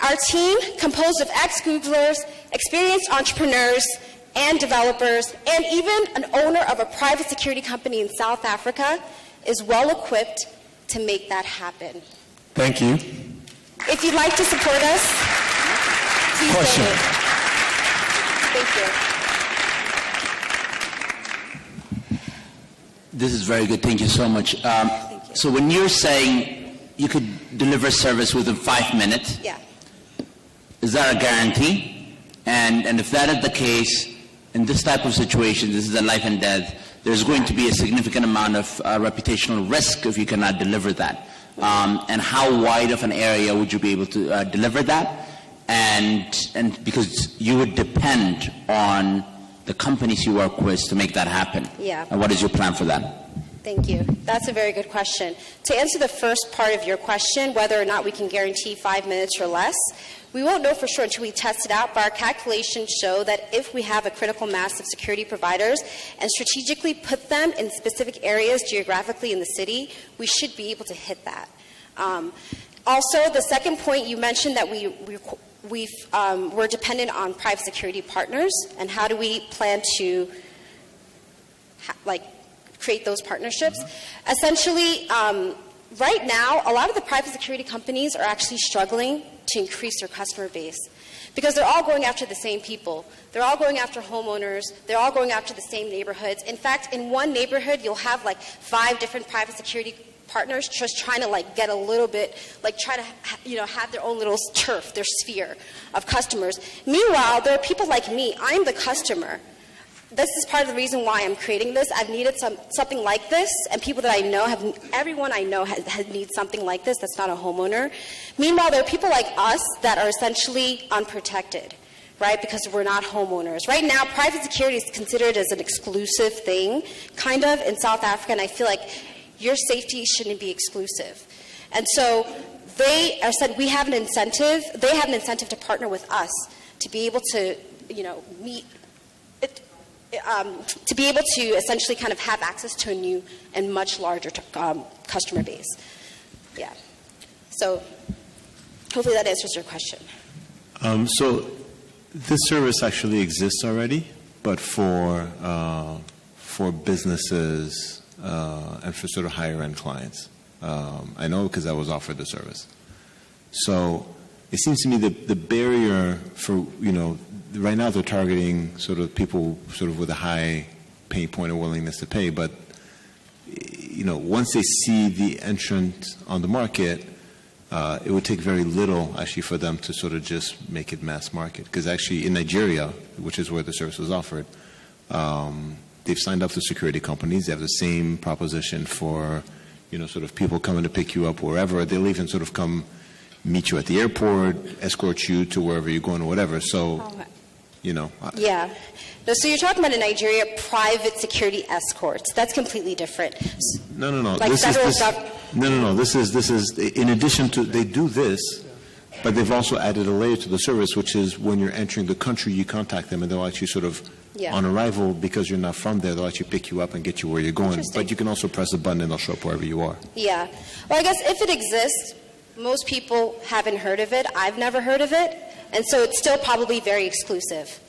Our team, composed of ex-Googlers, experienced entrepreneurs, and developers, and even an owner of a private security company in South Africa, is well equipped to make that happen. Thank you. If you'd like to support us, please donate. Thank you. This is very good. Thank you so much. So when you're saying you could deliver service within 5 minutes, yeah. Is that a guarantee? And if that is the case, in this type of situation, this is a life and death, there's going to be a significant amount of reputational risk if you cannot deliver that. And how wide of an area would you be able to deliver that? And because you would depend on the companies you work with to make that happen. Yeah. And what is your plan for that? Thank you. That's a very good question. To answer the first part of your question, whether or not we can guarantee 5 minutes or less, we won't know for sure until we test it out, but our calculations show that if we have a critical mass of security providers and strategically put them in specific areas geographically in the city, we should be able to hit that. Also, the second point you mentioned that we're dependent on private security partners, and how do we plan to create those partnerships? Essentially, right now, a lot of the private security companies are actually struggling to increase their customer base because they're all going after the same people. They're all going after homeowners. They're all going after the same neighborhoods. In fact, in one neighborhood, you'll have like 5 different private security partners just trying to like get a little bit, like try to have their own little turf, their sphere of customers. Meanwhile, there are people like me. I'm the customer. This is part of the reason why I'm creating this. I've needed something like this, and people that I know everyone I know has needs something like this that's not a homeowner. Meanwhile, there are people like us that are essentially unprotected, right? Because we're not homeowners. Right now, private security is considered as an exclusive thing, kind of, in South Africa, and I feel like your safety shouldn't be exclusive. And so they said we have an incentive, they have an incentive to partner with us to be able to, to be able to essentially kind of have access to a new and much larger customer base. Yeah. So hopefully that answers your question. So this service actually exists already, but for businesses and for sort of higher end clients. I know because I was offered the service. So it seems to me that the barrier for, right now they're targeting sort of people sort of with a high pain point or willingness to pay, but once they see the entrant on the market, it would take very little actually for them to sort of just make it mass market. Because actually in Nigeria, which is where the service was offered, they've signed up to security companies. They have the same proposition for, sort of people coming to pick you up wherever. They'll even sort of come meet you at the airport, escort you to wherever you're going or whatever. So, Yeah. No, so you're talking about in Nigeria private security escorts. That's completely different. No. Like This is in addition to, they do this, but they've also added a layer to the service, which is when you're entering the country, you contact them and they'll actually sort of, on arrival, because you're not from there, they'll actually pick you up and get you where you're going. But you can also press a button and they'll show up wherever you are. Yeah. Well, I guess if it exists, most people haven't heard of it. I've never heard of it. And so it's still probably very exclusive.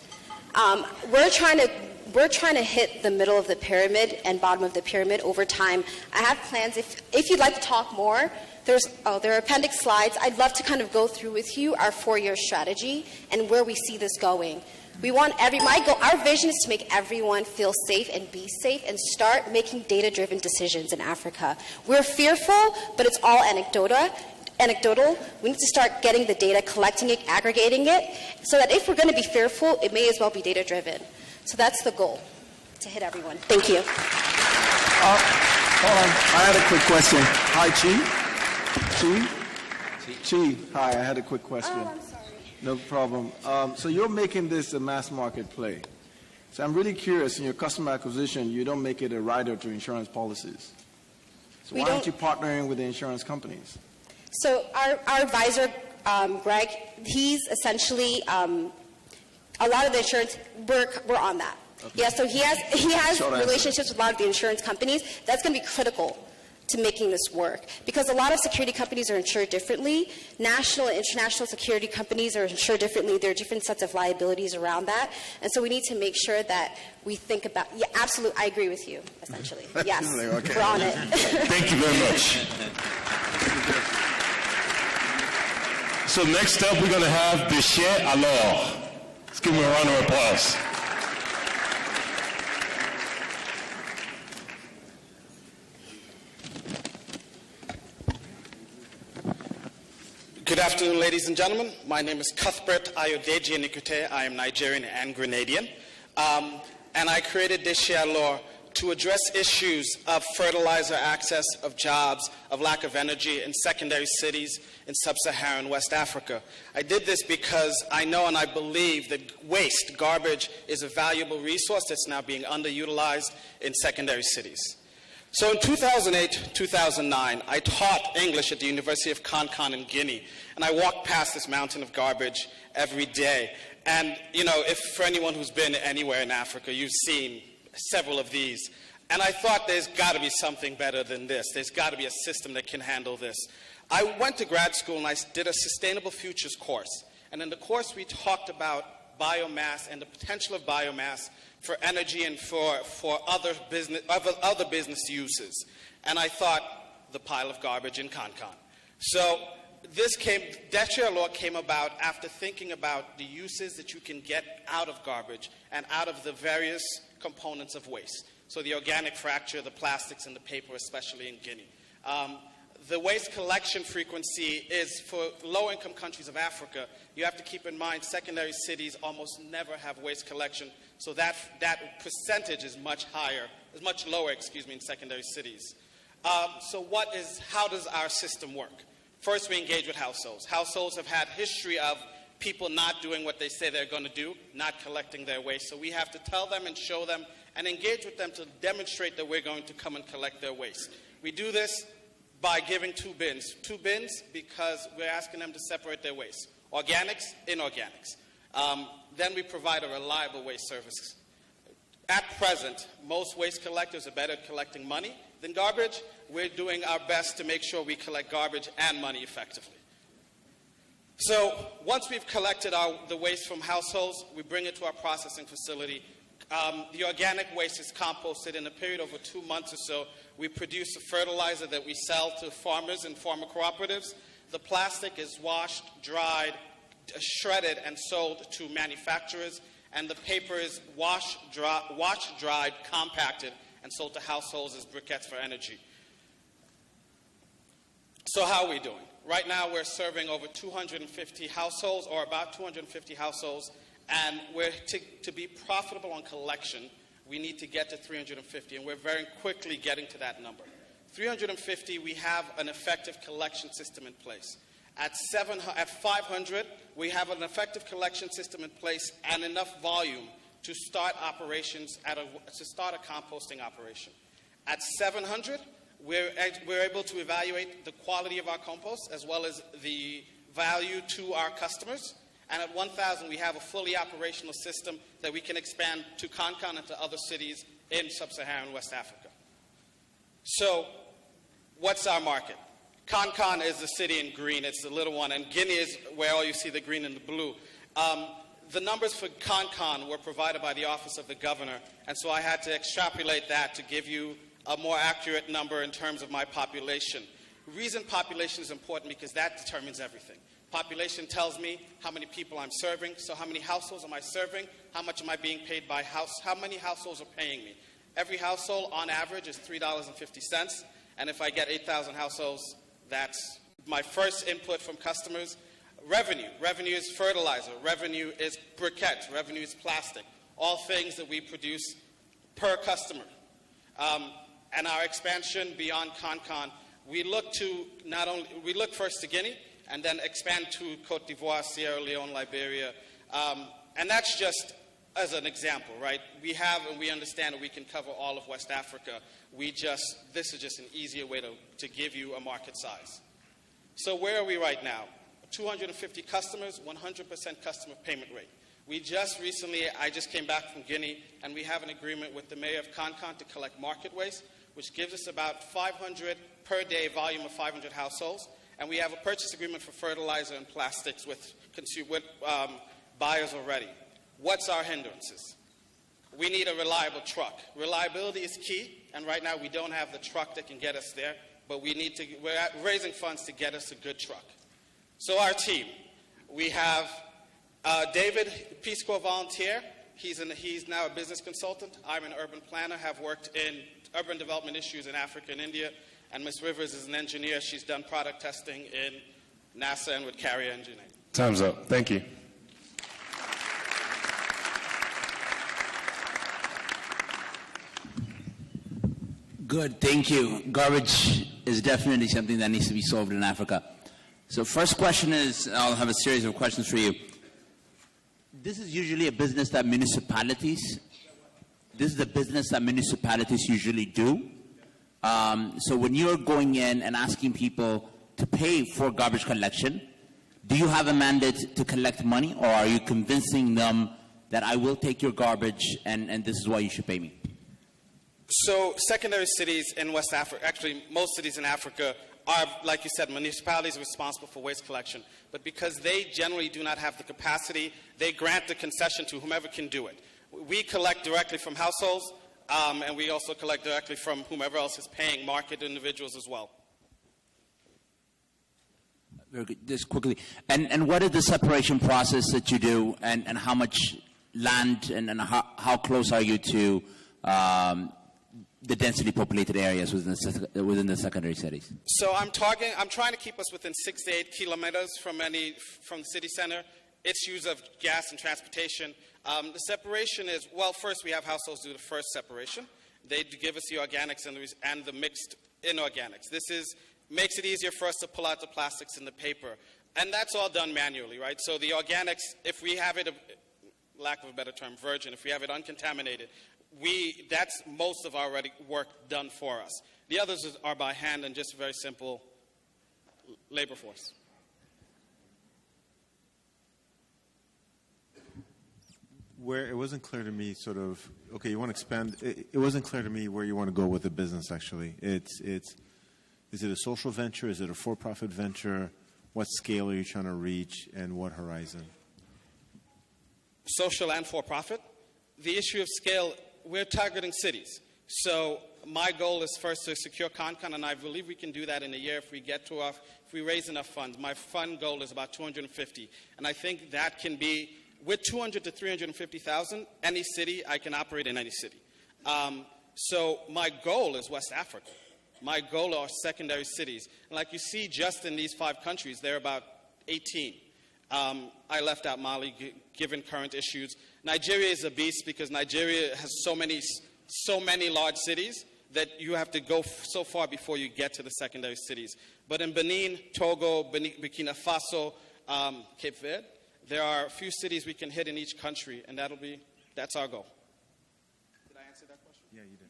We're trying to hit the middle of the pyramid and bottom of the pyramid over time. I have plans. If you'd like to talk more, there are appendix slides. I'd love to kind of go through with you our 4-year strategy and where we see this going. We want our vision is to make everyone feel safe and be safe and start making data-driven decisions in Africa. We're fearful, but it's all anecdotal. We need to start getting the data, collecting it, aggregating it, so that if we're going to be fearful, it may as well be data-driven. So that's the goal, to hit everyone. Thank you. Hold on. I had a quick question. Hi, Chi, hi, I had a quick question. Oh, I'm sorry. No problem. So you're making this a mass market play. So I'm really curious, in your customer acquisition, you don't make it a rider to insurance policies. So why aren't you partnering with the insurance companies? So our advisor, Greg, he's essentially, a lot of the insurance, we're on that. Okay. Yeah, so he has relationships with a lot of the insurance companies. That's going to be critical to making this work, because a lot of security companies are insured differently. National and international security companies are insured differently. There are different sets of liabilities around that, and so we need to make sure that we think about. Yeah, absolutely, I agree with you. Essentially, yes, okay. We're on it. Thank you very much. So next up, we're going to have Deshare Law. Let's give him a round of applause. Good afternoon, ladies and gentlemen. My name is Cuthbert Ayodeji Nikute. I am Nigerian and Grenadian. And I created Deshare Law to address issues of fertilizer access, of jobs, of lack of energy in secondary cities in sub-Saharan West Africa. I did this because I know and I believe that waste, garbage, is a valuable resource that's now being underutilized in secondary cities. So in 2008, 2009, I taught English at the University of Kankan in Guinea, and I walked past this mountain of garbage every day. And, if for anyone who's been anywhere in Africa, you've seen several of these. And I thought there's got to be something better than this. There's got to be a system that can handle this. I went to grad school and I did a Sustainable Futures course. And in the course we talked about biomass and the potential of biomass for energy and for other business uses. And I thought, the pile of garbage in Kankan. So Deshare Law came about after thinking about the uses that you can get out of garbage and out of the various components of waste. So the organic fracture, the plastics, and the paper, especially in Guinea. The waste collection frequency is for low-income countries of Africa. You have to keep in mind secondary cities almost never have waste collection, so that percentage is much lower, in secondary cities. So how does our system work? First, we engage with households. Households have had history of people not doing what they say they're going to do, not collecting their waste. So we have to tell them and show them and engage with them to demonstrate that we're going to come and collect their waste. We do this by giving 2 bins. 2 bins because we're asking them to separate their waste. Organics, inorganics. Then we provide a reliable waste service. At present, most waste collectors are better at collecting money than garbage. We're doing our best to make sure we collect garbage and money effectively. So once we've collected the waste from households, we bring it to our processing facility. The organic waste is composted. In a period over 2 months or so, we produce a fertilizer that we sell to farmers and farmer cooperatives. The plastic is washed, dried, shredded, and sold to manufacturers. And the paper is washed, dried, compacted, and sold to households as briquettes for energy. So how are we doing? Right now, we're serving over 250 households, or about 250 households. And to be profitable on collection, we need to get to 350, and we're very quickly getting to that number. 350, we have an effective collection system in place. At 500, we have an effective collection system in place and enough volume to start operations, to start a composting operation. At 700, we're able to evaluate the quality of our compost as well as the value to our customers. And at 1,000, we have a fully operational system that we can expand to Kankan and to other cities in sub-Saharan West Africa. So, what's our market? Kankan is the city in green. It's the little one. And Guinea is where all you see the green and the blue. The numbers for Kankan were provided by the Office of the Governor. And so I had to extrapolate that to give you a more accurate number in terms of my population. The reason population is important because that determines everything. Population tells me how many people I'm serving, so how many households am I serving, how much am I being paid by how many households are paying me. Every household, on average, is $3.50, and if I get 8,000 households, that's my first input from customers. Revenue is fertilizer, revenue is briquette, revenue is plastic, all things that we produce per customer. And our expansion beyond Kankan, we look first to Guinea, and then expand to Cote d'Ivoire, Sierra Leone, Liberia. And that's just as an example, right? We have and we understand that we can cover all of West Africa. This is just an easier way to give you a market size. So where are we right now? 250 customers, 100% customer payment rate. I just came back from Guinea, and we have an agreement with the mayor of Kankan to collect market waste, which gives us about 500 per day volume of 500 households. And we have a purchase agreement for fertilizer and plastics with buyers already. What's our hindrances? We need a reliable truck. Reliability is key, and right now we don't have the truck that can get us there, but we're raising funds to get us a good truck. So our team, we have David, Peace Corps volunteer. He's now a business consultant. I'm an urban planner, have worked in urban development issues in Africa and India. And Ms. Rivers is an engineer. She's done product testing in NASA and with carrier engineering. Time's up. Thank you. Good, thank you. Garbage is definitely something that needs to be solved in Africa. So first question is, I'll have a series of questions for you. This is usually a business that municipalities usually do. So when you're going in and asking people to pay for garbage collection, do you have a mandate to collect money, or are you convincing them that I will take your garbage and this is why you should pay me? So secondary cities in West Africa, actually most cities in Africa, are, like you said, municipalities responsible for waste collection. But because they generally do not have the capacity, they grant the concession to whomever can do it. We collect directly from households, and we also collect directly from whomever else is paying market individuals as well. Very good. Just quickly, and what is the separation process that you do, and how much land and how close are you to the densely populated areas within the secondary cities? So I'm trying to keep us within 6 to 8 kilometers from the city center. Its use of gas and transportation. The separation is, well, first we have households do the first separation. They give us the organics and the mixed inorganics. This makes it easier for us to pull out the plastics and the paper. And that's all done manually, right? So the organics, if we have it, lack of a better term, virgin, if we have it uncontaminated, that's most of our work done for us. The others are by hand and just very simple labor force. Where it wasn't clear to me, sort of, okay, you want to expand. It wasn't clear to me where you want to go with the business. Actually, is it a social venture? Is it a for-profit venture? What scale are you trying to reach, and what horizon? Social and for-profit. The issue of scale, we're targeting cities. So my goal is first to secure CONCON, and I believe we can do that in a year if we raise enough funds. My fund goal is about 250, and I think that can be. With 200 to 350,000, any city, I can operate in any city. So my goal is West Africa. My goal are secondary cities. And like you see, just in these 5 countries, there are about 18. I left out Mali, given current issues. Nigeria is a beast because Nigeria has so many large cities that you have to go so far before you get to the secondary cities. But in Benin, Togo, Burkina Faso, Cape Verde, there are a few cities we can hit in each country, and that's our goal. Did I answer that question? Yeah, you did.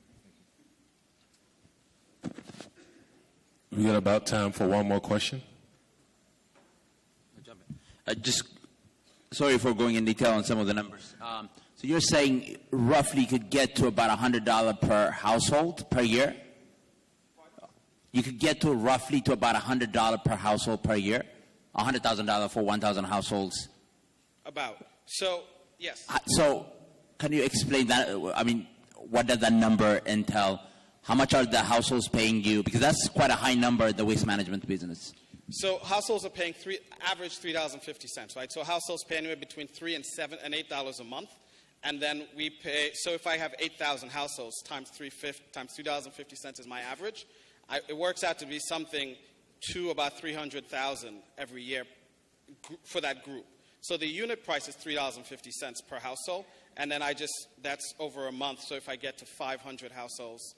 Thank you. We got about time for one more question. Sorry for going in detail on some of the numbers. So you're saying roughly you could get to about $100 per household per year? You could get to roughly to about $100 per household per year? $100,000 for 1,000 households? So, yes. So, can you explain that? I mean, what does that number entail? How much are the households paying you? Because that's quite a high number in the waste management business. So, households are paying average $3.50, right? So, households pay anywhere between $3 and $8 a month. And then we pay, so if I have 8,000 households times $3.50 is my average, it works out to be something to about 300,000 every year for that group. So the unit price is $3.50 per household, and then that's over a month, so if I get to 500 households.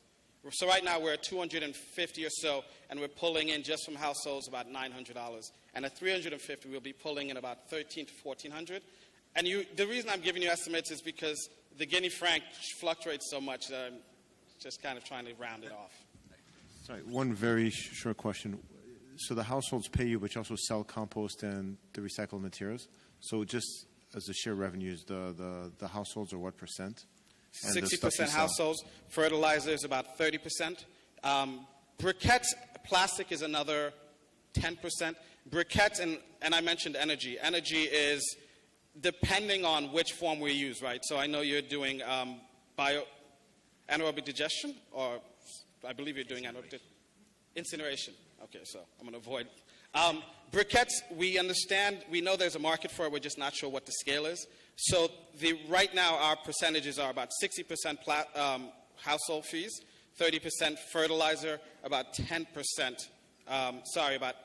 So right now we're at 250 or so, and we're pulling in just from households about $900. And at 350, we'll be pulling in about $1,300 to $1,400. And the reason I'm giving you estimates is because the Guinea franc fluctuates so much that I'm just kind of trying to round it off. Sorry, one very short question. So the households pay you, but you also sell compost and the recycled materials. So just as a share revenues, the households are what percent? 60% households. Fertilizer is about 30%. Briquettes, plastic is another 10%. Briquettes, and I mentioned energy. Energy is depending on which form we use, right? So I know you're doing anaerobic digestion, or I believe you're doing anaerobic incineration. Okay, so I'm going to avoid. Briquettes, we know there's a market for it, we're just not sure what the scale is. So right now our percentages are about 60% household fees, 30% fertilizer, about 10%, about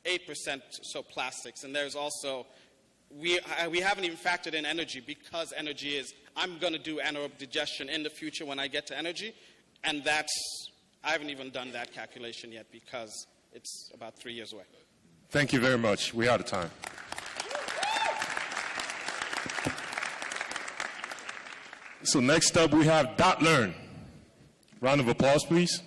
8% so plastics. And there's also, we haven't even factored in energy because energy is, I'm going to do anaerobic digestion in the future when I get to energy. And I haven't even done that calculation yet because it's about 3 years away. Thank you very much. We're out of time. So next up we have DoLearn. Round of applause, please.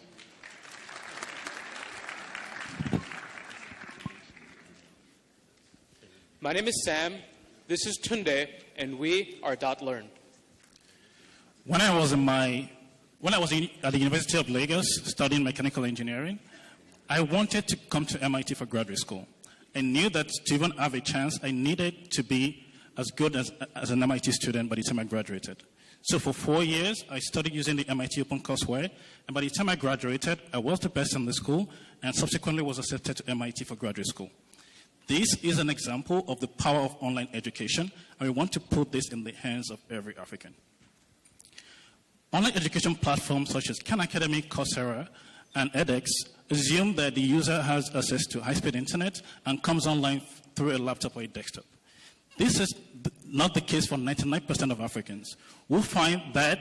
My name is Sam, this is Tunde, and we are DoLearn. When I was at the University of Lagos studying mechanical engineering, I wanted to come to MIT for graduate school. I knew that to even have a chance, I needed to be as good as an MIT student by the time I graduated. So for 4 years, I studied using the MIT OpenCourseware, and by the time I graduated, I was the best in the school, and subsequently was accepted to MIT for graduate school. This is an example of the power of online education, and we want to put this in the hands of every African. Online education platforms such as Khan Academy, Coursera, and edX assume that the user has access to high-speed internet and comes online through a laptop or a desktop. This is not the case for 99% of Africans, who find that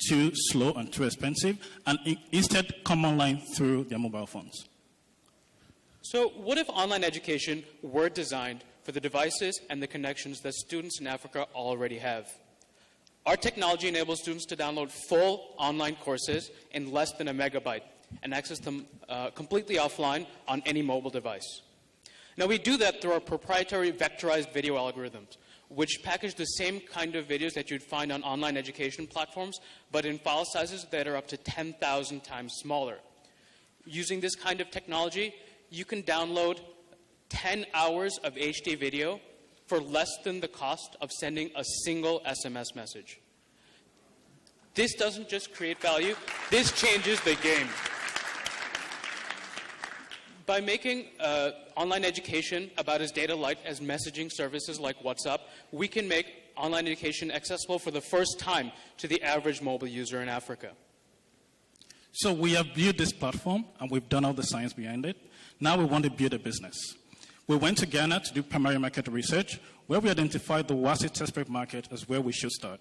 too slow and too expensive, and instead come online through their mobile phones. So what if online education were designed for the devices and the connections that students in Africa already have? Our technology enables students to download full online courses in less than a megabyte and access them completely offline on any mobile device. Now, we do that through our proprietary vectorized video algorithms, which package the same kind of videos that you'd find on online education platforms, but in file sizes that are up to 10,000 times smaller. Using this kind of technology, you can download 10 hours of HD video for less than the cost of sending a single SMS message. This doesn't just create value, this changes the game. By making online education about as data light as messaging services like WhatsApp, we can make online education accessible for the first time to the average mobile user in Africa. So we have built this platform, and we've done all the science behind it. Now we want to build a business. We went to Ghana to do primary market research, where we identified the WASI test prep market as where we should start.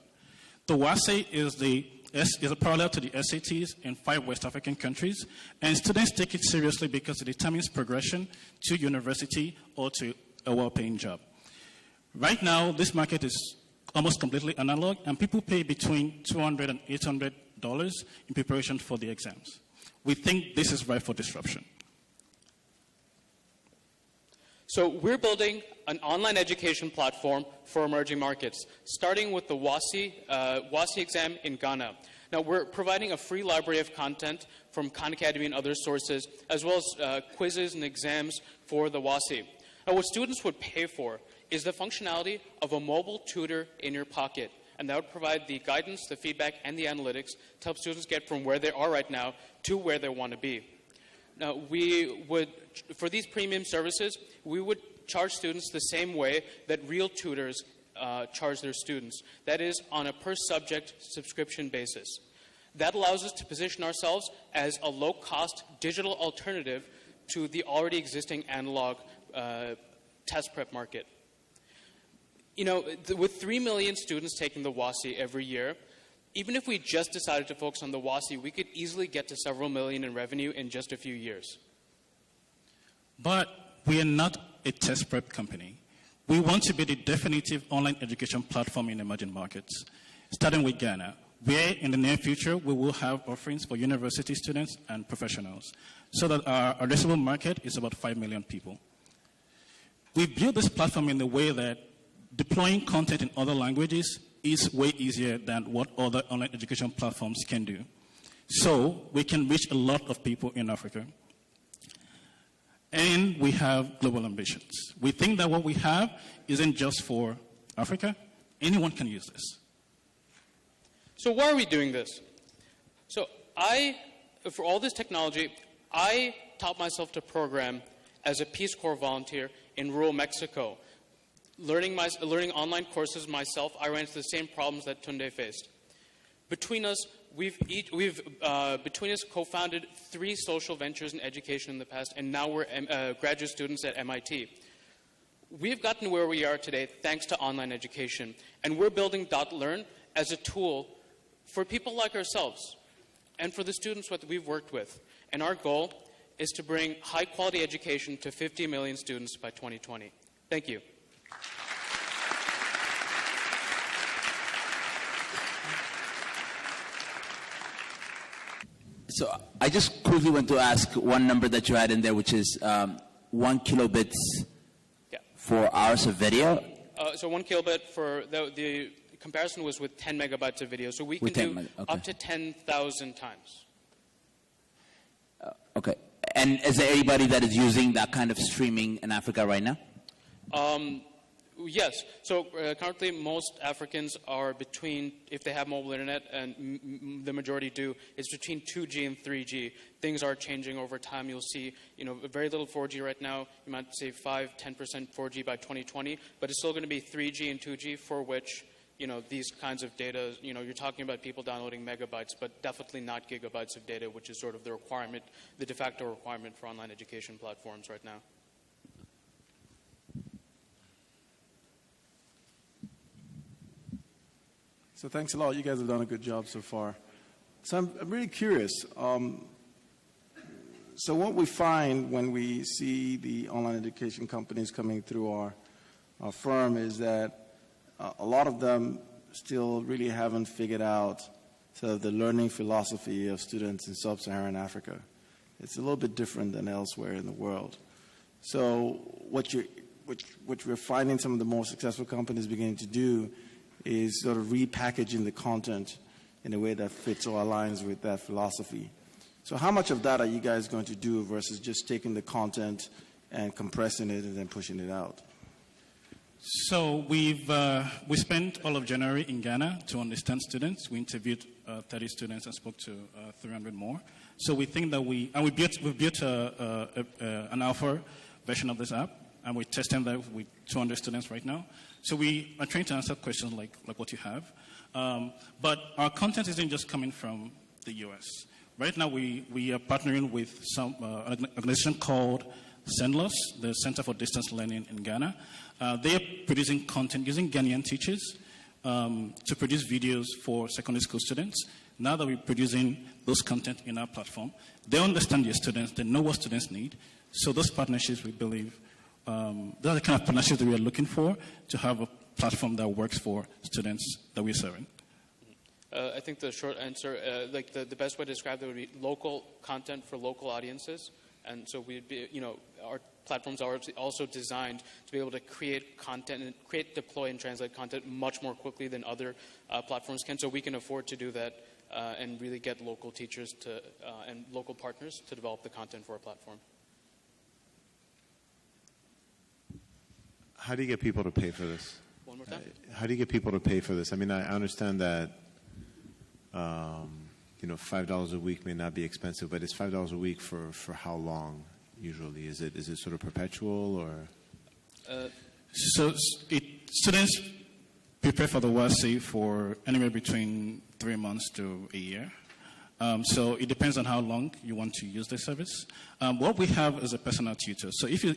The WASI is a parallel to the SATs in 5 West African countries, and students take it seriously because it determines progression to university or to a well-paying job. Right now, this market is almost completely analog, and people pay between $200 and $800 in preparation for the exams. We think this is ripe for disruption. So we're building an online education platform for emerging markets, starting with the WASI exam in Ghana. Now, we're providing a free library of content from Khan Academy and other sources, as well as quizzes and exams for the WASI. Now, what students would pay for is the functionality of a mobile tutor in your pocket, and that would provide the guidance, the feedback, and the analytics to help students get from where they are right now to where they want to be. Now, for these premium services, we would charge students the same way that real tutors charge their students. That is, on a per-subject subscription basis. That allows us to position ourselves as a low-cost digital alternative to the already existing analog test prep market. You know, with 3 million students taking the WASI every year, even if we just decided to focus on the WASI, we could easily get to several million in revenue in just a few years. But we are not a test prep company. We want to be the definitive online education platform in emerging markets, starting with Ghana, where in the near future we will have offerings for university students and professionals, so that our addressable market is about 5 million people. We built this platform in the way that deploying content in other languages is way easier than what other online education platforms can do. So we can reach a lot of people in Africa. And we have global ambitions. We think that what we have isn't just for Africa. Anyone can use this. So why are we doing this? So for all this technology, I taught myself to program as a Peace Corps volunteer in rural Mexico. Learning online courses myself, I ran into the same problems that Tunde faced. Between us, we've co-founded 3 social ventures in education in the past, and now we're graduate students at MIT. We've gotten where we are today thanks to online education, and we're building DoLearn as a tool for people like ourselves and for the students that we've worked with. And our goal is to bring high-quality education to 50 million students by 2020. Thank you. So I just quickly want to ask one number that you had in there, which is 1 kilobits for hours of video. So 1 kilobit for the comparison was with 10 megabytes of video. So we can do up to 10,000 times. Okay. And is there anybody that is using that kind of streaming in Africa right now? Yes. So currently most Africans are between, if they have mobile internet, and the majority do, it's between 2G and 3G. Things are changing over time. You'll see, very little 4G right now. You might say 5-10% 4G by 2020, but it's still going to be 3G and 2G, for which these kinds of data, you're talking about people downloading megabytes, but definitely not gigabytes of data, which is sort of the requirement, the de facto requirement for online education platforms right now. So thanks a lot. You guys have done a good job so far. So I'm really curious. So what we find when we see the online education companies coming through our firm is that a lot of them still really haven't figured out sort of the learning philosophy of students in sub-Saharan Africa. It's a little bit different than elsewhere in the world. So what we're finding some of the more successful companies beginning to do is sort of repackaging the content in a way that fits or aligns with that philosophy. So how much of that are you guys going to do versus just taking the content and compressing it and then pushing it out? So we spent all of January in Ghana to understand students. We interviewed 30 students and spoke to 300 more. So we think that we've built an alpha version of this app, and we're testing that with 200 students right now. So we are trying to answer questions like what you have. But our content isn't just coming from the US. Right now we are partnering with an organization called CENDLOS, the Center for Distance Learning in Ghana. They are producing content using Ghanaian teachers to produce videos for secondary school students. Now that we're producing those content in our platform, they understand your students, they know what students need. So those partnerships, we believe, those are the kind of partnerships that we are looking for to have a platform that works for students that we're serving. I think the short answer, the best way to describe it would be local content for local audiences. And so we'd be, our platforms are also designed to be able to create content and deploy and translate content much more quickly than other platforms can. So we can afford to do that and really get local teachers and local partners to develop the content for our platform. How do you get people to pay for this? One more time. How do you get people to pay for this? I mean, I understand that $5 a week may not be expensive, but it's $5 a week for how long usually? Is it sort of perpetual or? Students prepare for the WASI for anywhere between 3 months to a year. So it depends on how long you want to use the service. What we have is a personal tutor. So if you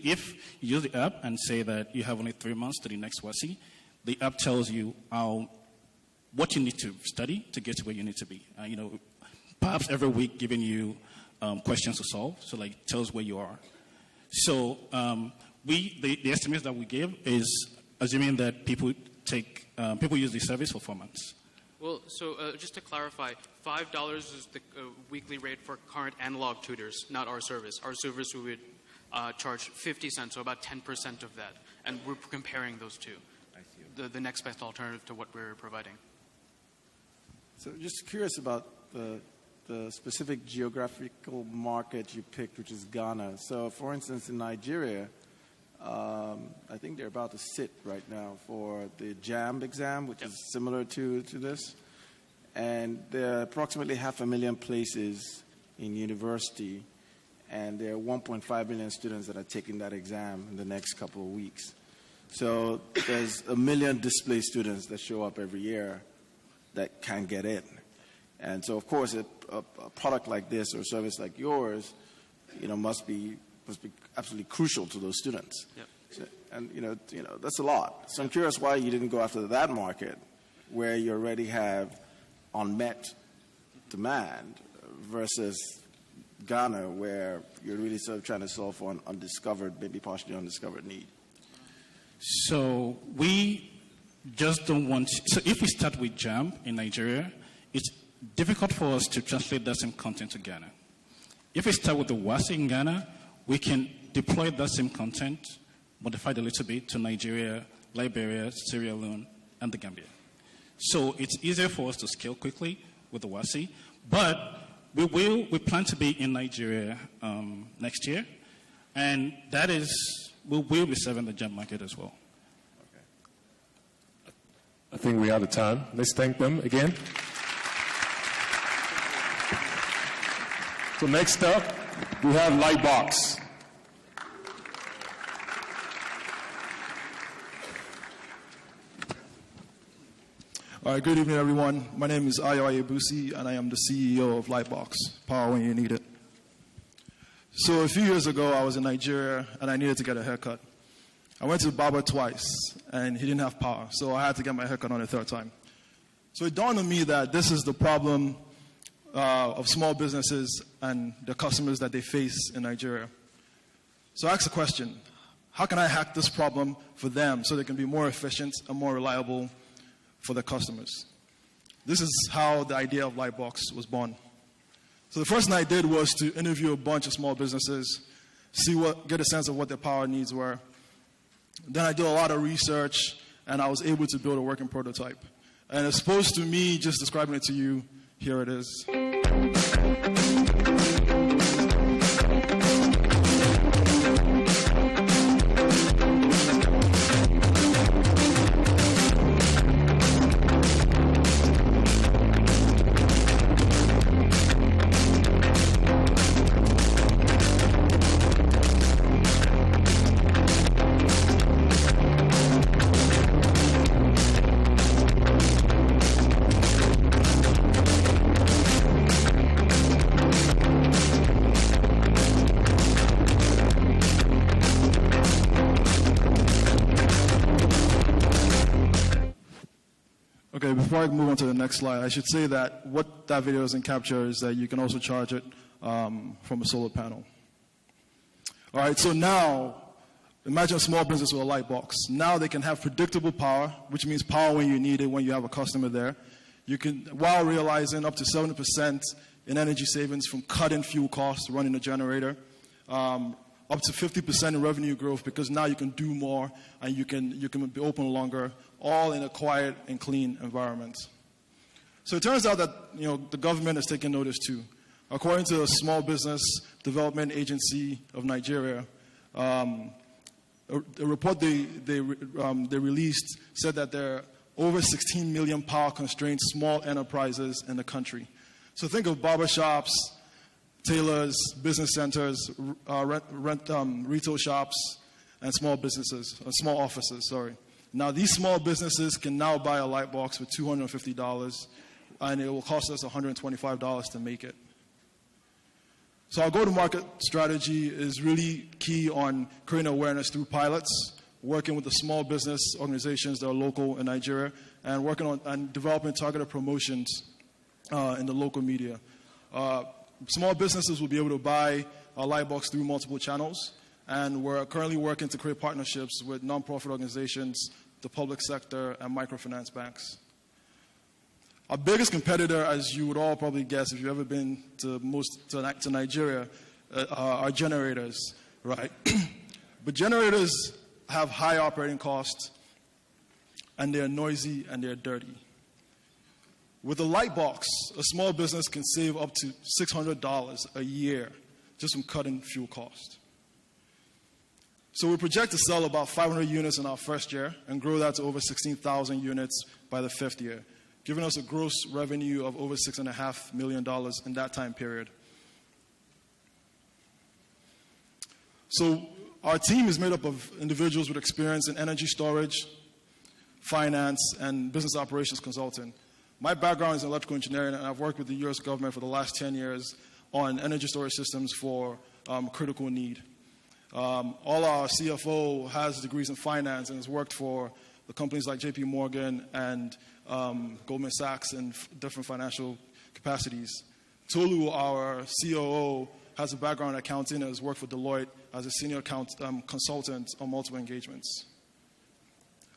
use the app and say that you have only 3 months to the next WASI, the app tells you what you need to study to get to where you need to be. Perhaps every week giving you questions to solve, so like tells where you are. So the estimates that we give is assuming that people use the service for 4 months. Well, so just to clarify, $5 is the weekly rate for current analog tutors, not our service. Our service we would charge 50 cents, so about 10% of that, and we're comparing those two. I see. The next best alternative to what we're providing. So just curious about the specific geographical market you picked, which is Ghana. So for instance, in Nigeria, I think they're about to sit right now for the JAMB exam, which is similar to this. And there are approximately 500,000 places in university, and there are 1.5 million students that are taking that exam in the next couple of weeks. So there's 1 million displaced students that show up every year that can't get in. And so, of course, a product like this or a service like yours, must be absolutely crucial to those students. Yep. So, and that's a lot. So I'm curious why you didn't go after that market, where you already have unmet demand, versus Ghana, where you're really sort of trying to solve for an undiscovered, maybe partially undiscovered need. So we just don't want. So if we start with JAMB in Nigeria, it's difficult for us to translate that same content to Ghana. If we start with the WASI in Ghana, we can deploy that same content, modified a little bit, to Nigeria, Liberia, Sierra Leone, and the Gambia. So it's easier for us to scale quickly with the WASI, but we plan to be in Nigeria next year, and that is, we will be serving the JAMB market as well. Okay. I think we're out of time. Let's thank them again. So next up, we have LightBox. All right, good evening, everyone. My name is Ayo Ayebusi, and I am the CEO of LightBox, power when you need it. So a few years ago, I was in Nigeria, and I needed to get a haircut. I went to the barber twice, and he didn't have power, so I had to get my haircut on the third time. So it dawned on me that this is the problem of small businesses and the customers that they face in Nigeria. So I asked the question, how can I hack this problem for them so they can be more efficient and more reliable for their customers? This is how the idea of LightBox was born. So the first thing I did was to interview a bunch of small businesses, get a sense of what their power needs were. Then I did a lot of research, and I was able to build a working prototype. And as opposed to me just describing it to you, here it is. Okay, before I move on to the next slide, I should say that what that video doesn't capture is that you can also charge it from a solar panel. All right, so now, imagine a small business with a light box. Now they can have predictable power, which means power when you need it, when you have a customer there. You can, while realizing up to 70% in energy savings from cutting fuel costs, running a generator, up to 50% in revenue growth because now you can do more and you can be open longer, all in a quiet and clean environment. So it turns out that the government is taking notice too. According to a Small Business Development Agency of Nigeria, a report they released said that there are over 16 million power-constrained small enterprises in the country. So think of barbershops, tailors, business centers, retail shops, and small businesses, small offices, sorry. Now, these small businesses can now buy a light box for $250, and it will cost us $125 to make it. So our go-to-market strategy is really key on creating awareness through pilots, working with the small business organizations that are local in Nigeria, and working on and developing targeted promotions in the local media. Small businesses will be able to buy our LightBox through multiple channels, and we're currently working to create partnerships with nonprofit organizations, the public sector, and microfinance banks. Our biggest competitor, as you would all probably guess if you've ever been to Nigeria, are generators, right? But generators have high operating costs, and they're noisy and they're dirty. With a light box, a small business can save up to $600 a year just from cutting fuel costs. So we project to sell about 500 units in our first year and grow that to over 16,000 units by the fifth year, giving us a gross revenue of over $6.5 million in that time period. So our team is made up of individuals with experience in energy storage, finance, and business operations consulting. My background is in electrical engineering, and I've worked with the U.S. government for the last 10 years on energy storage systems for critical need. All our CFO has degrees in finance and has worked for the companies like JP Morgan and Goldman Sachs in different financial capacities. Tolu, our COO, has a background in accounting and has worked for DoLearn as a senior consultant on multiple engagements.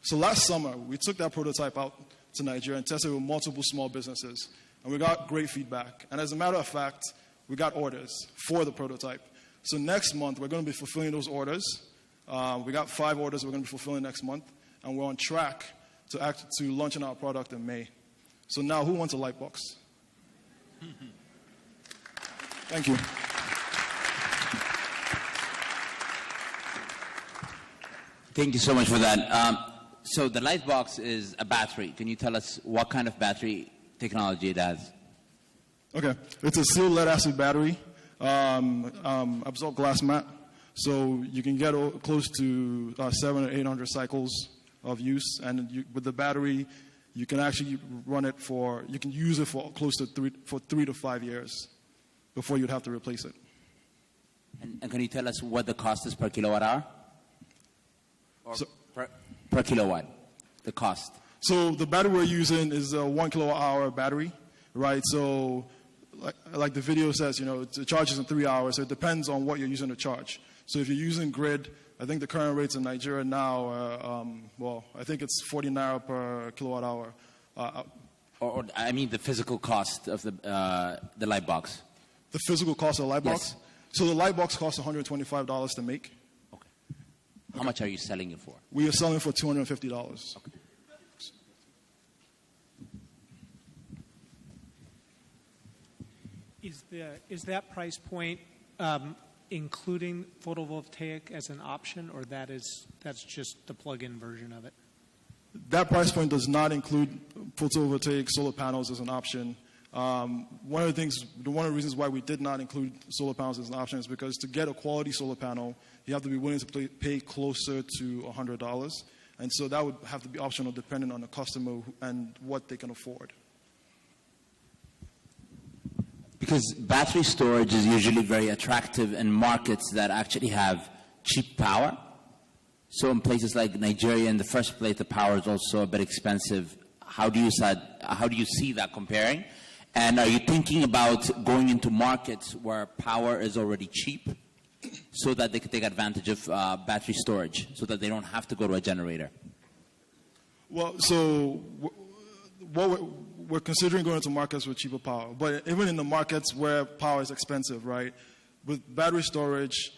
So last summer, we took that prototype out to Nigeria and tested it with multiple small businesses, and we got great feedback. And as a matter of fact, we got orders for the prototype. So next month, we're going to be fulfilling those orders. We got 5 orders we're going to be fulfilling next month, and we're on track to launching our product in May. So now, who wants a light box? Thank you. Thank you so much for that. So the LightBox is a battery. Can you tell us what kind of battery technology it has? Okay, it's a sealed lead-acid battery, absorbed glass mat. So you can get close to 700 or 800 cycles of use. And with the battery, you can actually you can use it for close to 3 to 5 years before you'd have to replace it. And can you tell us what the cost is per kilowatt hour? Or So- per kilowatt, the cost. So the battery we're using is a 1 kilowatt hour battery, right? So like the video says, it charges in 3 hours. So it depends on what you're using to charge. So if you're using grid, I think the current rates in Nigeria now are, I think it's 40 naira per kilowatt hour. Or I mean the physical cost of the LightBox. The physical cost of the LightBox? Yes. So the LightBox costs $125 to make. Okay. How much are you selling it for? We are selling for $250. Okay. Is that price point including photovoltaic as an option, or that's just the plug-in version of it? That price point does not include photovoltaic solar panels as an option. One of the reasons why we did not include solar panels as an option is because to get a quality solar panel, you have to be willing to pay closer to $100. And so that would have to be optional depending on the customer and what they can afford. Because battery storage is usually very attractive in markets that actually have cheap power. So in places like Nigeria, in the first place, the power is also a bit expensive. How do you see that comparing? And are you thinking about going into markets where power is already cheap so that they can take advantage of battery storage, so that they don't have to go to a generator? Well, so we're considering going into markets with cheaper power. But even in the markets where power is expensive, right, with battery storage,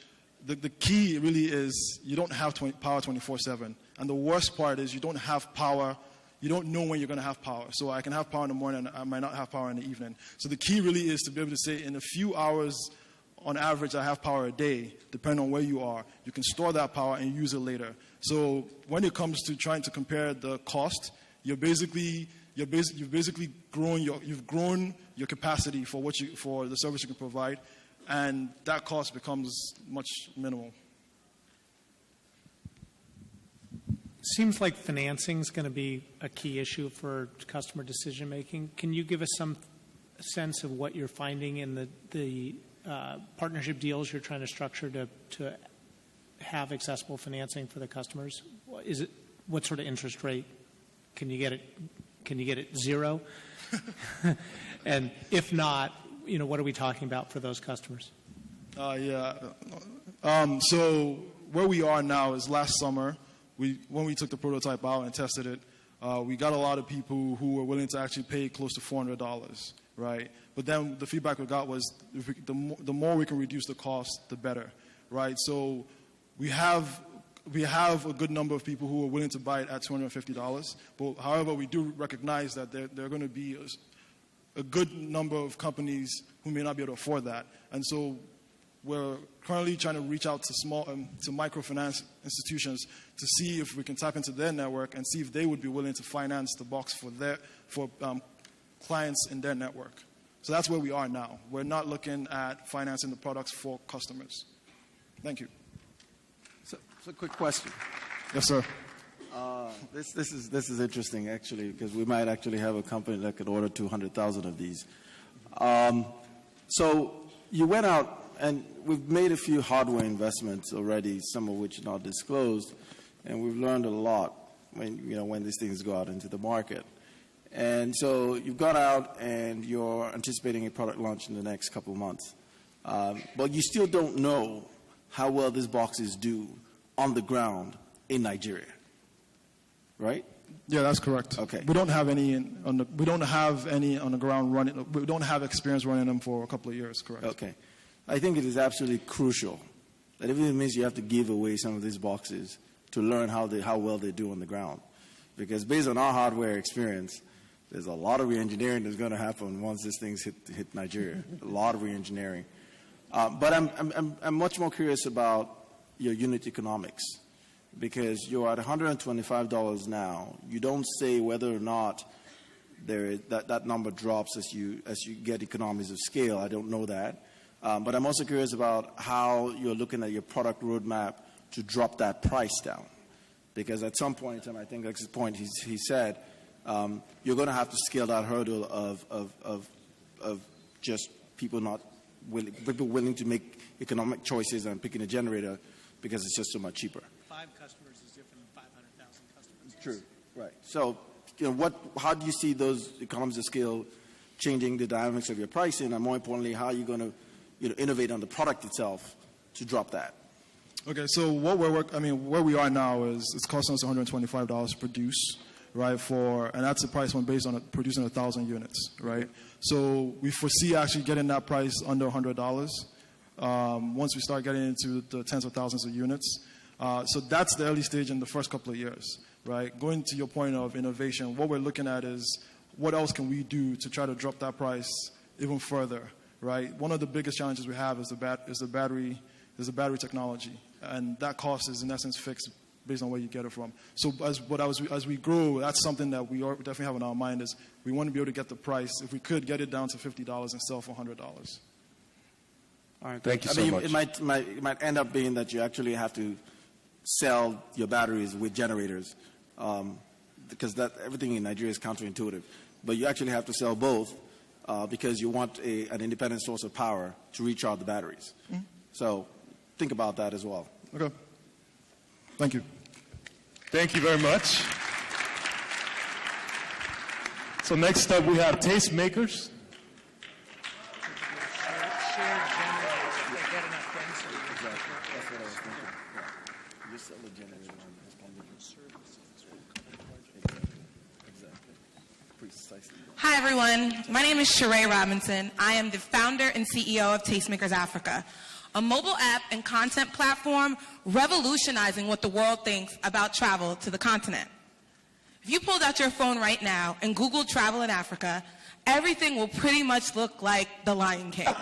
the key really is you don't have power 24/7. And the worst part is you don't have power. You don't know when you're going to have power. So I can have power in the morning and I might not have power in the evening. So the key really is to be able to say in a few hours, on average, I have power a day, depending on where you are. You can store that power and use it later. So when it comes to trying to compare the cost, you've basically grown your capacity for the service you can provide, and that cost becomes much minimal. Seems like financing is going to be a key issue for customer decision making. Can you give us some sense of what you're finding in the partnership deals you're trying to structure to have accessible financing for the customers? What sort of interest rate? Can you get it 0? And if not, what are we talking about for those customers? So where we are now is last summer. When we took the prototype out and tested it, we got a lot of people who were willing to actually pay close to $400, right? But then the feedback we got was the more we can reduce the cost, the better, right? So we have a good number of people who are willing to buy it at $250. But however, we do recognize that there are going to be a good number of companies who may not be able to afford that, and so we're currently trying to reach out to microfinance institutions to see if we can tap into their network and see if they would be willing to finance the box for clients in their network. So that's where we are now. We're not looking at financing the products for customers. Thank you. So a quick question. Yes, sir. This is interesting, actually, because we might actually have a company that could order 200,000 of these. So you went out, and we've made a few hardware investments already, some of which are not disclosed, and we've learned a lot when these things go out into the market. And so you've gone out and you're anticipating a product launch in the next couple of months. But you still don't know how well these boxes do on the ground in Nigeria, right? Yeah, that's correct. Okay. We don't have any on the ground running. We don't have experience running them for a couple of years, correct? Okay. I think it is absolutely crucial that even if it means you have to give away some of these boxes to learn how well they do on the ground. Because based on our hardware experience, there's a lot of re-engineering that's going to happen once these things hit Nigeria. A lot of re-engineering. But I'm much more curious about your unit economics, because you're at $125 now. You don't say whether or not that number drops as you get economies of scale. I don't know that. But I'm also curious about how you're looking at your product roadmap to drop that price down. Because at some point in time, I think that's the point he said, you're going to have to scale that hurdle of just people willing to make economic choices and picking a generator because it's just so much cheaper. 5 customers is different than 500,000 customers. True, right. So, how do you see those economies of scale changing the dynamics of your pricing, and more importantly, how are you going to innovate on the product itself to drop that? Okay, so where we are now is it's costing us $125 to produce, right? And that's the price one based on producing 1,000 units, right? So we foresee actually getting that price under $100 once we start getting into the tens of thousands of units. So that's the early stage in the first couple of years, right? Going to your point of innovation, what we're looking at is what else can we do to try to drop that price even further, right? One of the biggest challenges we have is the battery technology, and that cost is in essence fixed based on where you get it from. So as we grow, that's something that we definitely have in our mind is we want to be able to get the price, if we could, get it down to $50 and sell for $100. All right, thank you so much. It might end up being that you actually have to sell your batteries with generators, because everything in Nigeria is counterintuitive. But you actually have to sell both because you want an independent source of power to recharge the batteries. Mm-hmm. So think about that as well. Okay. Thank you. Thank you very much. So next up we have Tastemakers. Hi, everyone. My name is Sheree Robinson. I am the founder and CEO of Tastemakers Africa, a mobile app and content platform revolutionizing what the world thinks about travel to the continent. If you pulled out your phone right now and Googled travel in Africa, everything will pretty much look like The Lion King.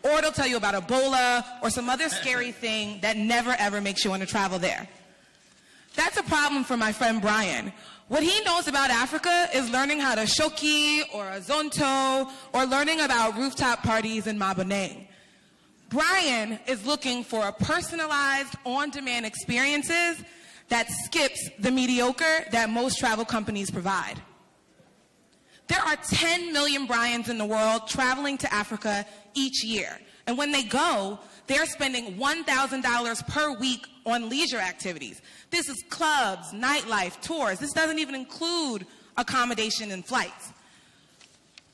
Or it'll tell you about Ebola or some other scary thing that never ever makes you want to travel there. That's a problem for my friend Brian. What he knows about Africa is learning how to shoki or a zonto or learning about rooftop parties in Maboneng. Brian is looking for a personalized, on-demand experiences that skips the mediocre that most travel companies provide. There are 10 million Brians in the world traveling to Africa each year. And when they go, they're spending $1,000 per week on leisure activities. This is clubs, nightlife, tours. This doesn't even include accommodation and flights.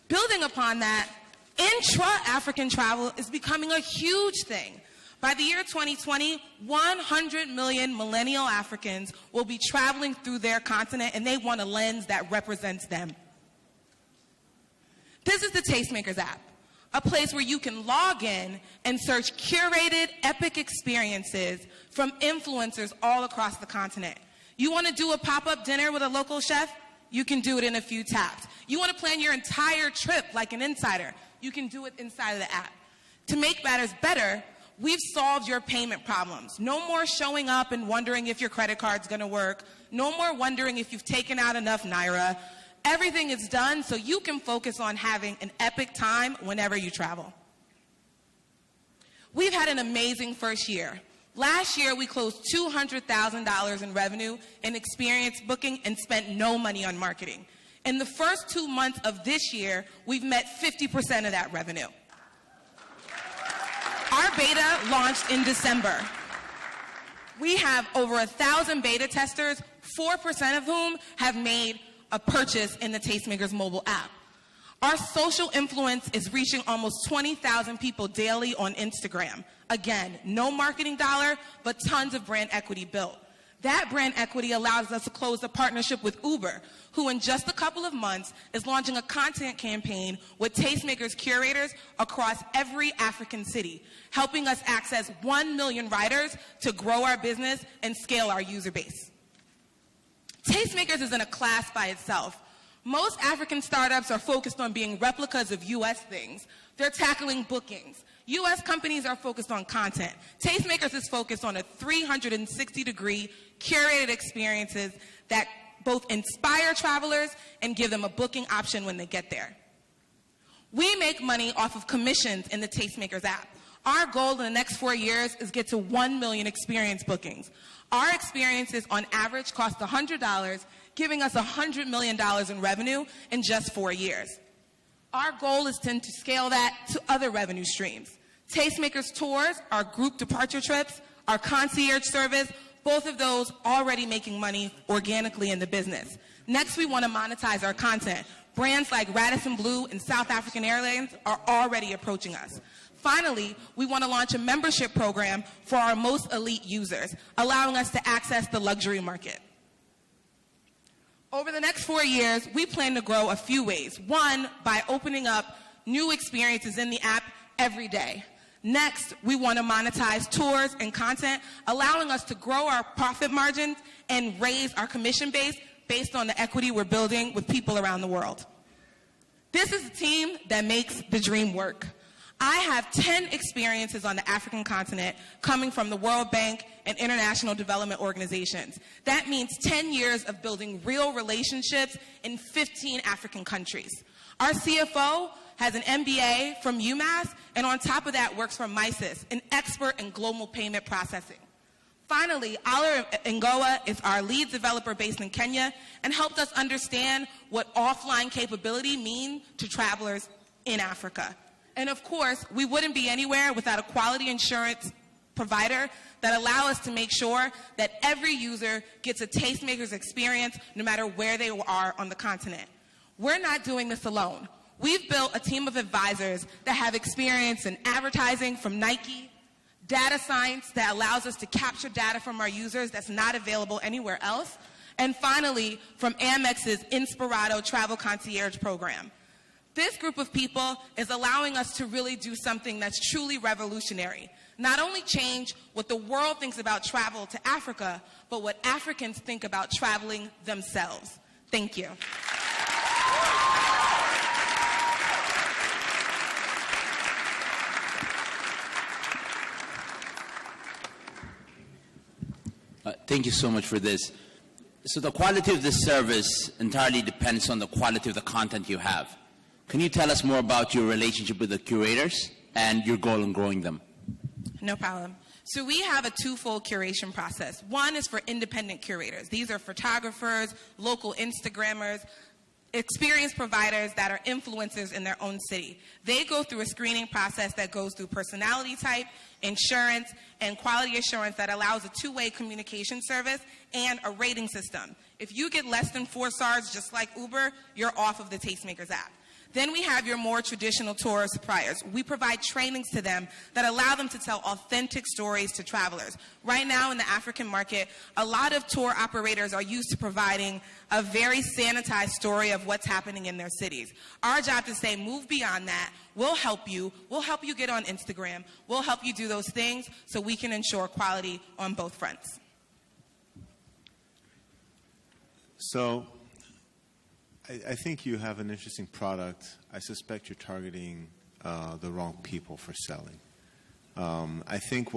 Building upon that, intra-African travel is becoming a huge thing. By the year 2020, 100 million millennial Africans will be traveling through their continent, and they want a lens that represents them. This is the Tastemakers app, a place where you can log in and search curated, epic experiences from influencers all across the continent. You want to do a pop-up dinner with a local chef? You can do it in a few taps. You want to plan your entire trip like an insider? You can do it inside of the app. To make matters better, we've solved your payment problems. No more showing up and wondering if your credit card's going to work. No more wondering if you've taken out enough Naira. Everything is done so you can focus on having an epic time whenever you travel. We've had an amazing first year. Last year, we closed $200,000 in revenue in experience booking and spent no money on marketing. In the first 2 months of this year, we've met 50% of that revenue. Our beta launched in December. We have over 1,000 beta testers, 4% of whom have made a purchase in the Tastemakers mobile app. Our social influence is reaching almost 20,000 people daily on Instagram. Again, no marketing dollar, but tons of brand equity built. That brand equity allows us to close a partnership with Uber, who in just a couple of months is launching a content campaign with Tastemakers curators across every African city, helping us access 1 million riders to grow our business and scale our user base. Tastemakers is in a class by itself. Most African startups are focused on being replicas of US things. They're tackling bookings. US companies are focused on content. Tastemakers is focused on a 360-degree curated experiences that both inspire travelers and give them a booking option when they get there. We make money off of commissions in the Tastemakers app. Our goal in the next 4 years is get to 1 million experience bookings. Our experiences on average cost $100, giving us $100 million in revenue in just 4 years. Our goal is to scale that to other revenue streams. Tastemakers Tours, our group departure trips, our concierge service, both of those already making money organically in the business. Next, we want to monetize our content. Brands like Radisson Blu and South African Airlines are already approaching us. Finally, we want to launch a membership program for our most elite users, allowing us to access the luxury market. Over the next 4 years, we plan to grow a few ways. One, by opening up new experiences in the app every day. Next, we want to monetize tours and content, allowing us to grow our profit margins and raise our commission base based on the equity we're building with people around the world. This is a team that makes the dream work. I have 10 experiences on the African continent coming from the World Bank and international development organizations. That means 10 years of building real relationships in 15 African countries. Our CFO has an MBA from UMass, and on top of that works for MISIS, an expert in global payment processing. Finally, Ala Ngoa is our lead developer based in Kenya and helped us understand what offline capability means to travelers in Africa. And of course, we wouldn't be anywhere without a quality insurance provider that allow us to make sure that every user gets a Tastemakers experience no matter where they are on the continent. We're not doing this alone. We've built a team of advisors that have experience in advertising from Nike, data science that allows us to capture data from our users that's not available anywhere else, and finally, from Amex's Inspirato Travel Concierge program. This group of people is allowing us to really do something that's truly revolutionary. Not only change what the world thinks about travel to Africa, but what Africans think about traveling themselves. Thank you. Thank you so much for this. So the quality of this service entirely depends on the quality of the content you have. Can you tell us more about your relationship with the curators and your goal in growing them? No problem. So we have a twofold curation process. One is for independent curators. These are photographers, local Instagrammers, experienced providers that are influencers in their own city. They go through a screening process that goes through personality type, insurance, and quality assurance that allows a two-way communication service and a rating system. If you get less than 4 stars, just like Uber, you're off of the Tastemakers app. Then we have your more traditional tour suppliers. We provide trainings to them that allow them to tell authentic stories to travelers. Right now in the African market, a lot of tour operators are used to providing a very sanitized story of what's happening in their cities. Our job is to say, move beyond that. We'll help you get on Instagram. We'll help you do those things so we can ensure quality on both fronts. So I think you have an interesting product. I suspect you're targeting the wrong people for selling. I think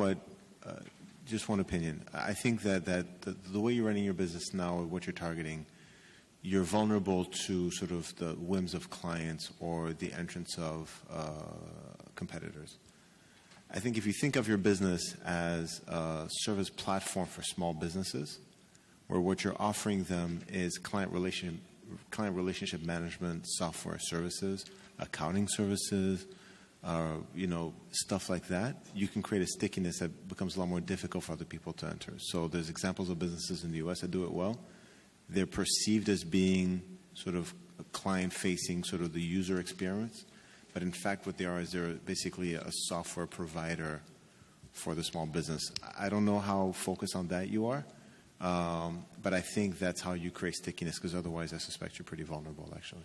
just one opinion, I think that the way you're running your business now, what you're targeting, you're vulnerable to sort of the whims of clients or the entrance of competitors. I think if you think of your business as a service platform for small businesses, where what you're offering them is client relationship management, software services, accounting services, stuff like that, you can create a stickiness that becomes a lot more difficult for other people to enter. So there's examples of businesses in the U.S. that do it well. They're perceived as being sort of client-facing, sort of the user experience. But in fact, what they are is they're basically a software provider for the small business. I don't know how focused on that you are. But I think that's how you create stickiness, because otherwise I suspect you're pretty vulnerable, actually.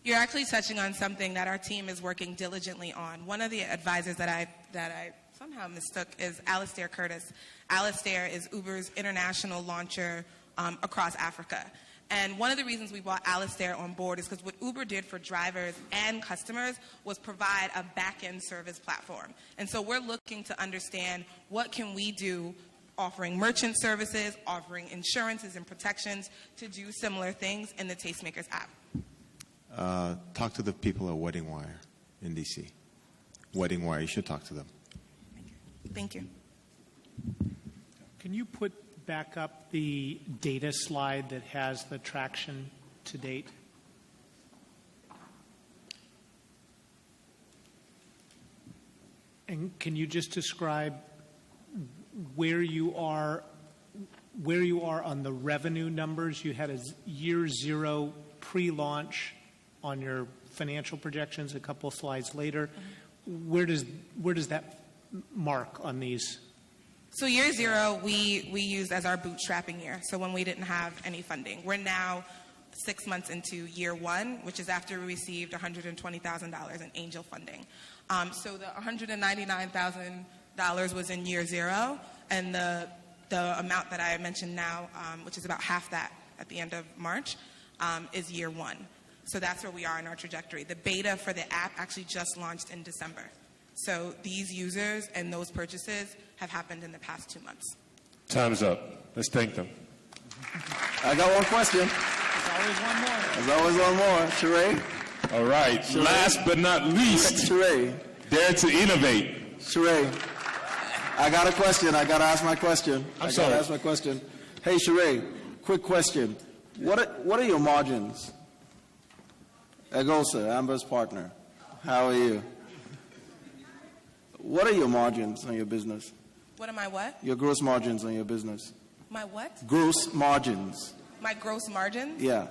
You're actually touching on something that our team is working diligently on. One of the advisors that I somehow mistook is Alastair Curtis. Alastair is Uber's international launcher across Africa. And one of the reasons we brought Alastair on board is because what Uber did for drivers and customers was provide a back-end service platform. And so we're looking to understand what can we do, offering merchant services, offering insurances and protections to do similar things in the Tastemakers app. Talk to the people at Wedding Wire in D.C. Wedding Wire, you should talk to them. Thank you. Can you put back up the data slide that has the traction to date? And can you just describe where you are on the revenue numbers? You had a year zero pre-launch on your financial projections a couple of slides later. Where does that mark on these? So year zero, we used as our bootstrapping year, so when we didn't have any funding. We're now 6 months into year one, which is after we received $120,000 in angel funding. So the $199,000 was in year zero, and the amount that I mentioned now, which is about half that at the end of March, is year one. So that's where we are in our trajectory. The beta for the app actually just launched in December. So these users and those purchases have happened in the past 2 months. Time's up. Let's thank them. I got one question. There's always one more. There's always one more. Sheree? All right. Sheree? Last but not least, Sheree. Dare to innovate. Sheree, I got a question. I got to ask my question. I'm sorry. Got to ask my question. Hey, Sheree, quick question. What are your margins? Egosa, Amber's partner. How are you? What are your margins on your business? What am I what? Your gross margins on your business. My what? Gross margins. My gross margins? Yeah.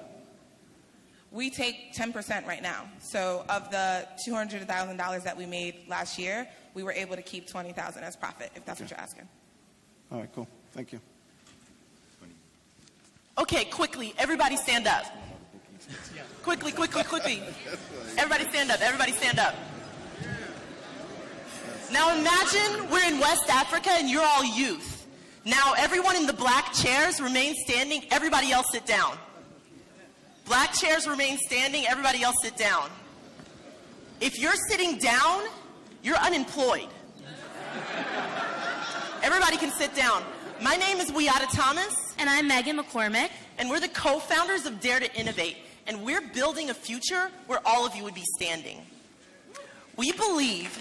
We take 10% right now. So of the $200,000 that we made last year, we were able to keep $20,000 as profit, if that's what you're asking. All right, cool. Thank you. Okay, quickly, everybody stand up. Quickly. Everybody stand up, everybody stand up. Now imagine we're in West Africa and you're all youth. Now everyone in the black chairs remain standing, everybody else sit down. Black chairs remain standing, everybody else sit down. If you're sitting down, you're unemployed. Everybody can sit down. My name is Wiata Thomas. And I'm Megan McCormick. And we're the co-founders of Dare to Innovate. And we're building a future where all of you would be standing. We believe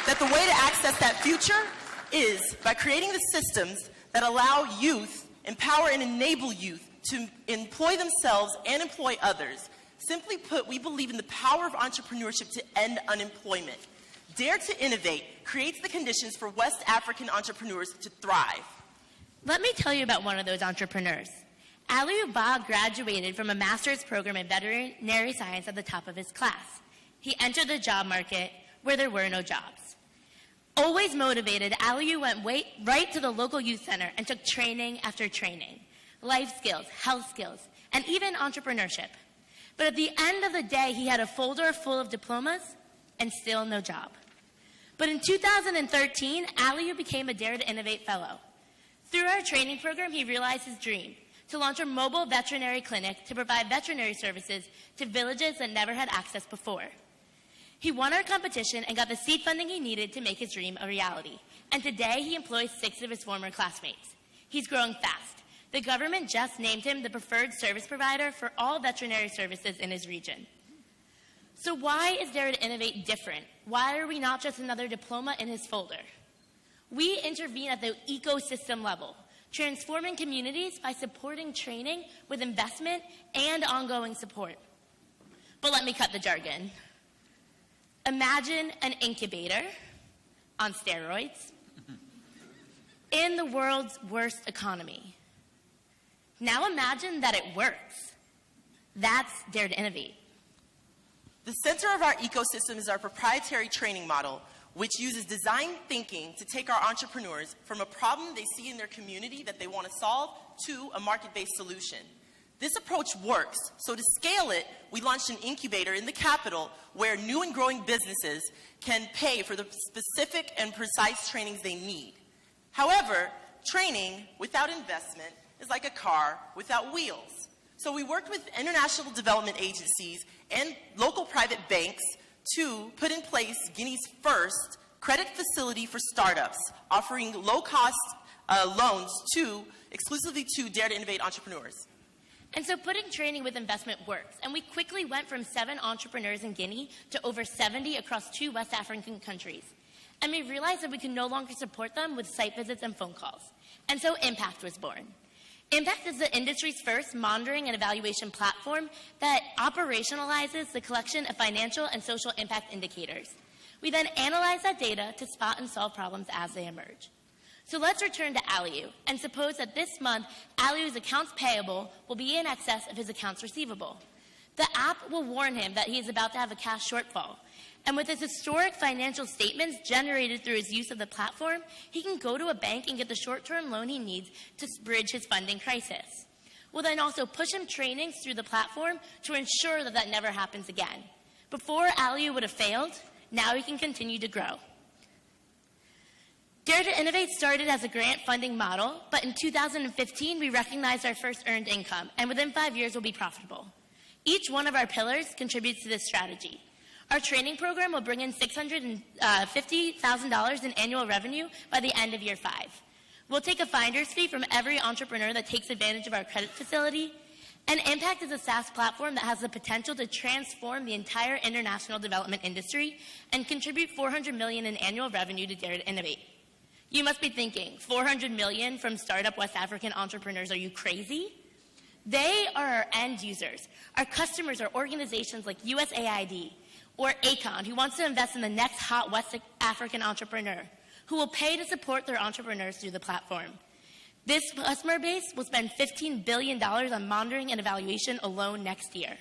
that the way to access that future is by creating the systems that allow youth, empower and enable youth to employ themselves and employ others. Simply put, we believe in the power of entrepreneurship to end unemployment. Dare to Innovate creates the conditions for West African entrepreneurs to thrive. Let me tell you about one of those entrepreneurs. Aliou Ba graduated from a master's program in veterinary science at the top of his class. He entered the job market where there were no jobs. Always motivated, Aliou went right to the local youth center and took training after training. Life skills, health skills, and even entrepreneurship. But at the end of the day, he had a folder full of diplomas and still no job. But in 2013, Aliou became a Dare to Innovate fellow. Through our training program, he realized his dream to launch a mobile veterinary clinic to provide veterinary services to villages that never had access before. He won our competition and got the seed funding he needed to make his dream a reality. And today, he employs 6 of his former classmates. He's growing fast. The government just named him the preferred service provider for all veterinary services in his region. So why is Dare to Innovate different? Why are we not just another diploma in his folder? We intervene at the ecosystem level, transforming communities by supporting training with investment and ongoing support. But let me cut the jargon. Imagine an incubator on steroids in the world's worst economy. Now imagine that it works. That's Dare to Innovate. The center of our ecosystem is our proprietary training model, which uses design thinking to take our entrepreneurs from a problem they see in their community that they want to solve to a market-based solution. This approach works, so to scale it, we launched an incubator in the capital where new and growing businesses can pay for the specific and precise trainings they need. However, training without investment is like a car without wheels. So we worked with international development agencies and local private banks to put in place Guinea's first credit facility for startups, offering low-cost loans exclusively to Dare to Innovate entrepreneurs. And so putting training with investment works, and we quickly went from 7 entrepreneurs in Guinea to over 70 across 2 West African countries. And we realized that we could no longer support them with site visits and phone calls. And so Impact was born. Impact is the industry's first monitoring and evaluation platform that operationalizes the collection of financial and social impact indicators. We then analyze that data to spot and solve problems as they emerge. So let's return to Aliu and suppose that this month, Aliu's accounts payable will be in excess of his accounts receivable. The app will warn him that he is about to have a cash shortfall. And with his historic financial statements generated through his use of the platform, he can go to a bank and get the short-term loan he needs to bridge his funding crisis. We'll then also push him trainings through the platform to ensure that that never happens again. Before, Aliu would have failed. Now he can continue to grow. Dare to Innovate started as a grant funding model, but in 2015, we recognized our first earned income, and within 5 years, we'll be profitable. Each one of our pillars contributes to this strategy. Our training program will bring in $650,000 in annual revenue by the end of year 5. We'll take a finder's fee from every entrepreneur that takes advantage of our credit facility. And Impact is a SaaS platform that has the potential to transform the entire international development industry and contribute $400 million in annual revenue to Dare to Innovate. You must be thinking, $400 million from startup West African entrepreneurs, are you crazy? They are our end users. Our customers are organizations like USAID or ACON, who wants to invest in the next hot West African entrepreneur, who will pay to support their entrepreneurs through the platform. This customer base will spend $15 billion on monitoring and evaluation alone next year.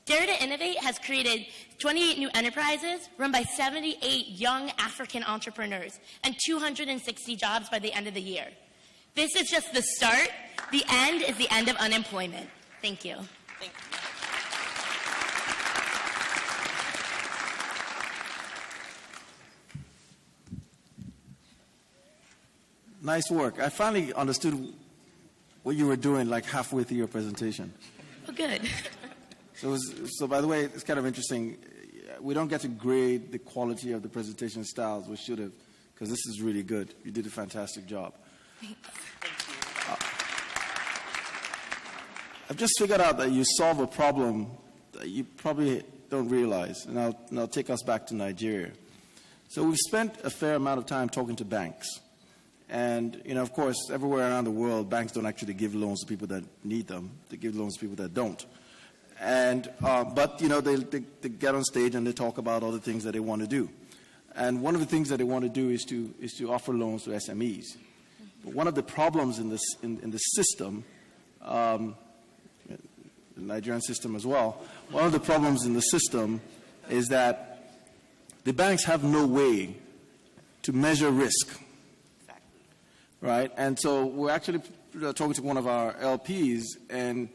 Dare to Innovate has created 28 new enterprises run by 78 young African entrepreneurs and 260 jobs by the end of the year. This is just the start. The end is the end of unemployment. Thank you. Thank you. Nice work. I finally understood what you were doing like halfway through your presentation. Oh, good. So by the way, it's kind of interesting. We don't get to grade the quality of the presentation styles. We should have, because this is really good. You did a fantastic job. I've just figured out that you solve a problem that you probably don't realize. And I'll take us back to Nigeria. So we've spent a fair amount of time talking to banks. And, of course, everywhere around the world, banks don't actually give loans to people that need them. They give loans to people that don't. And, but they get on stage and they talk about all the things that they want to do. And one of the things that they want to do is to offer loans to SMEs. But one of the problems in the system, the Nigerian system as well, one of the problems in the system is that the banks have no way to measure risk. Right? And so we're actually talking to one of our LPs, and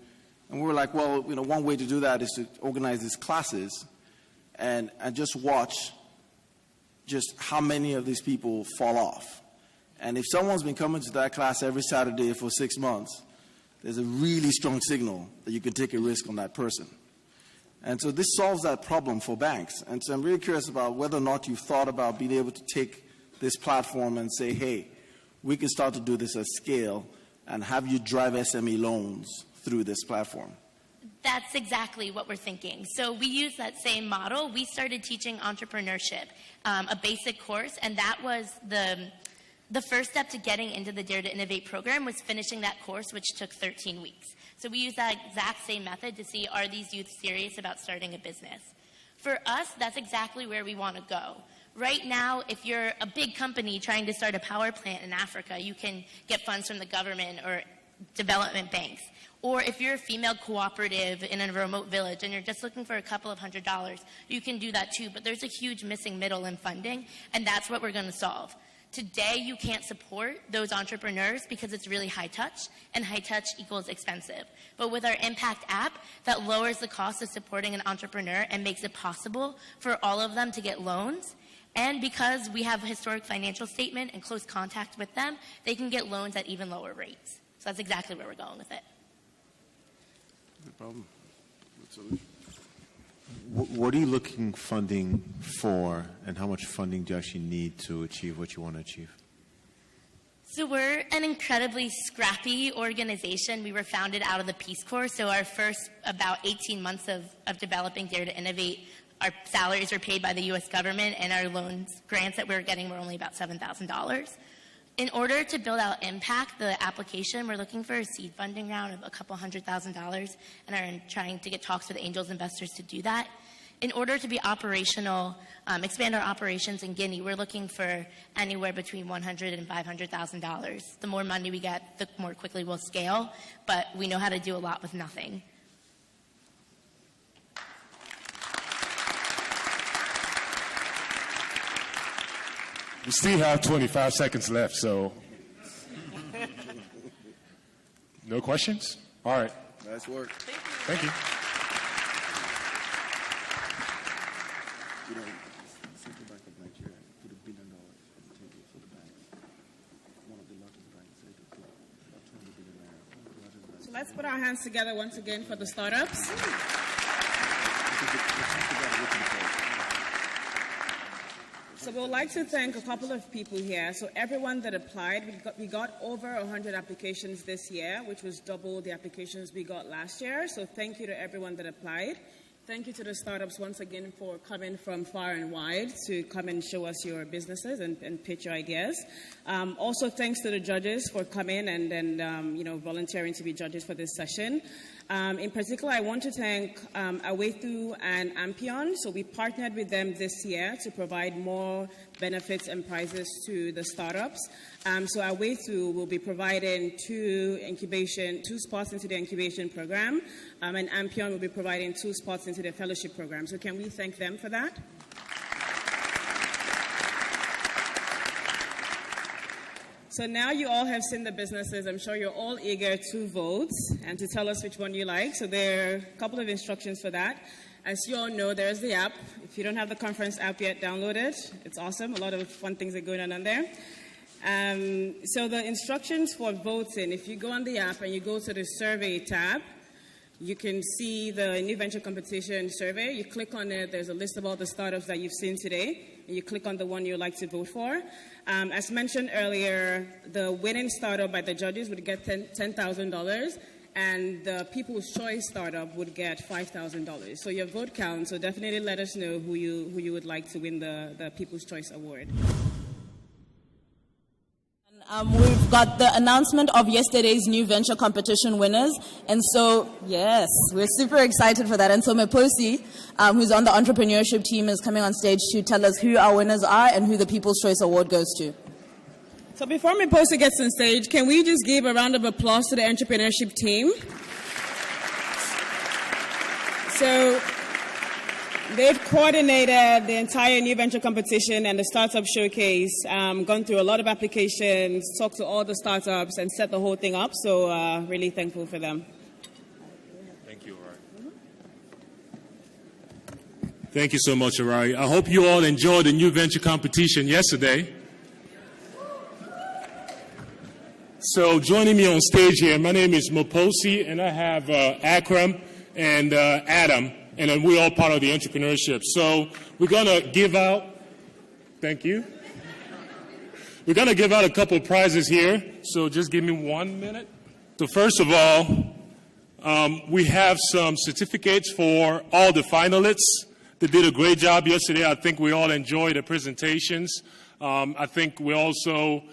we were like, well, one way to do that is to organize these classes and just watch just how many of these people fall off. And if someone's been coming to that class every Saturday for 6 months, there's a really strong signal that you can take a risk on that person. And so this solves that problem for banks. And so I'm really curious about whether or not you've thought about being able to take this platform and say, hey, we can start to do this at scale and have you drive SME loans through this platform. That's exactly what we're thinking. So we use that same model. We started teaching entrepreneurship, a basic course, and that was the first step to getting into the Dare to Innovate program was finishing that course, which took 13 weeks. So we use that exact same method to see, are these youth serious about starting a business? For us, that's exactly where we want to go. Right now, if you're a big company trying to start a power plant in Africa, you can get funds from the government or development banks. Or if you're a female cooperative in a remote village and you're just looking for a couple of $100s, you can do that too. But there's a huge missing middle in funding, and that's what we're going to solve. Today, you can't support those entrepreneurs because it's really high touch, and high touch equals expensive. But with our Impact app, that lowers the cost of supporting an entrepreneur and makes it possible for all of them to get loans. And because we have a historic financial statement and close contact with them, they can get loans at even lower rates. So that's exactly where we're going with it. No problem. What are you looking funding for, and how much funding do you actually need to achieve what you want to achieve? So we're an incredibly scrappy organization. We were founded out of the Peace Corps, so our first about 18 months of developing Dare to Innovate, our salaries were paid by the U.S. government, and our loans, grants that we were getting were only about $7,000. In order to build out Impact, the application, we're looking for a seed funding round of a couple $100,000 and are trying to get talks with angels investors to do that. In order to be operational, expand our operations in Guinea, we're looking for anywhere between $100,000 and $500,000. The more money we get, the more quickly we'll scale, but we know how to do a lot with nothing. We still have 25 seconds left, so. No questions? All right. Nice work. Thank you. You know, Central Bank of Nigeria put $1 billion on the table for the banks. One of the largest banks said they put about 200 billion naira. So let's put our hands together once again for the startups. So we'd like to thank a couple of people here. So everyone that applied, we got over 100 applications this year, which was double the applications we got last year. So thank you to everyone that applied. Thank you to the startups once again for coming from far and wide to come and show us your businesses and pitch your ideas. Also, thanks to the judges for coming and volunteering to be judges for this session. In particular, I want to thank Awethu and Ampion. So we partnered with them this year to provide more benefits and prizes to the startups. So Awethu will be providing two spots into the incubation program, and Ampion will be providing 2 spots into the fellowship program. So can we thank them for that? So now you all have seen the businesses. I'm sure you're all eager to vote and to tell us which one you like. So there are a couple of instructions for that. As you all know, there's the app. If you don't have the conference app yet, download it. It's awesome. A lot of fun things are going on there. So the instructions for voting, if you go on the app and you go to the survey tab, you can see the New Venture Competition survey. You click on it. There's a list of all the startups that you've seen today. And you click on the one you'd like to vote for. As mentioned earlier, the winning startup by the judges would get $10,000, and the People's Choice startup would get $5,000. So your vote counts. So definitely let us know who you would like to win the People's Choice Award. We've got the announcement of yesterday's New Venture Competition winners. And so, yes, we're super excited for that. And so Meposi, who's on the entrepreneurship team, is coming on stage to tell us who our winners are and who the People's Choice Award goes to. So before Meposi gets on stage, can we just give a round of applause to the entrepreneurship team? So they've coordinated the entire New Venture Competition and the Startup Showcase, gone through a lot of applications, talked to all the startups, and set the whole thing up. So really thankful for them. Thank you, Arari. Thank you so much, Arari. I hope you all enjoyed the New Venture Competition yesterday. So joining me on stage here, my name is Meposi, and I have Akram and Adam. And then we're all part of the entrepreneurship. So we're going to give out, thank you. We're going to give out a couple of prizes here. So just give me 1 minute. So first of all, we have some certificates for all the finalists. They did a great job yesterday. I think we all enjoyed the presentations. I think we also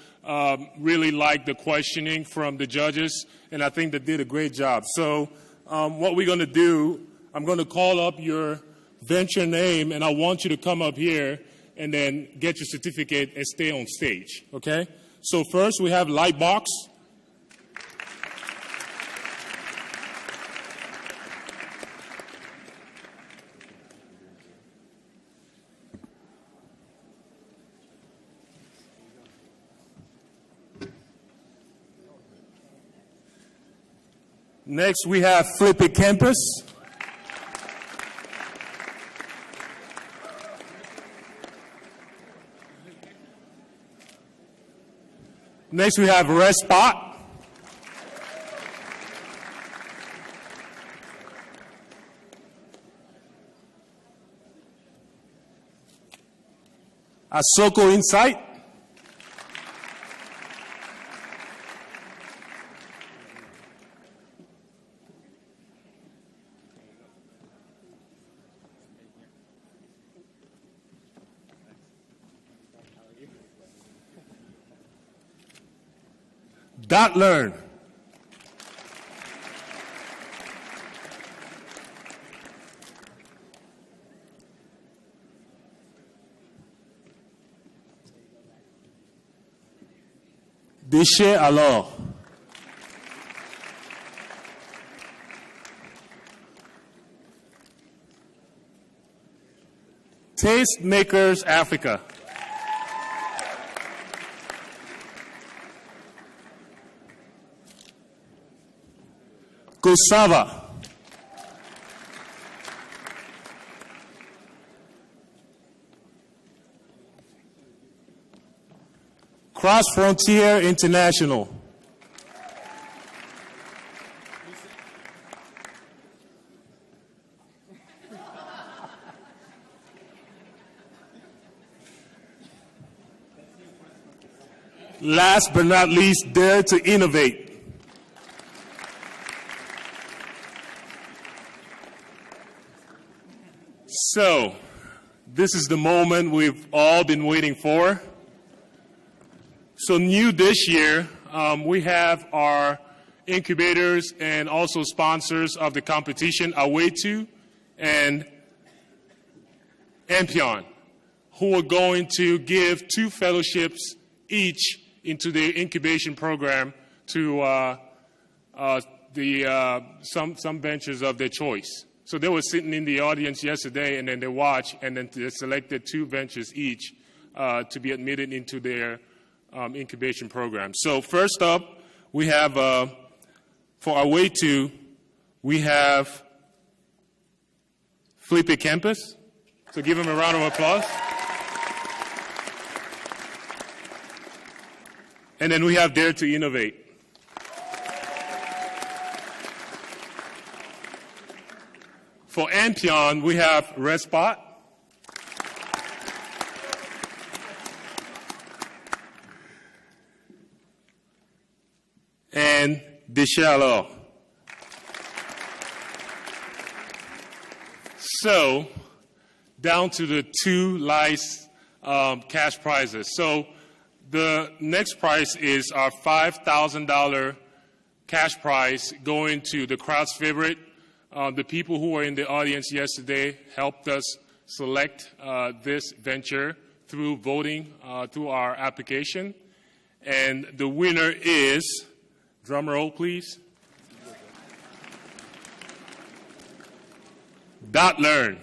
really liked the questioning from the judges. And I think they did a great job. So what we're going to do, I'm going to call up your venture name, and I want you to come up here and then get your certificate and stay on stage, okay? So first we have LightBox. Next we have Flippy Campus. Next, we have Red Spot. Asoko Insight. DoLearn. Deshare Law. Tastemakers Africa. Kovava. Cross Frontier International. Last but not least, Dare to Innovate. So, this is the moment we've all been waiting for. So new this year, we have our incubators and also sponsors of the competition, Awetu and Ampion, who are going to give 2 fellowships each into their incubation program to some ventures of their choice. So they were sitting in the audience yesterday, and then they watched, and then they selected 2 ventures each to be admitted into their incubation program. So first up, we have, for our way to, we have Flippy Campus. So give them a round of applause. And then we have Dare to Innovate. For Ampion, we have Respot. And Deshare Law. So, down to the 2 last cash prizes. So, the next prize is our $5,000 cash prize going to the crowd's favorite. The people who were in the audience yesterday helped us select this venture through voting through our application. And the winner is, drum roll please, DoLearn.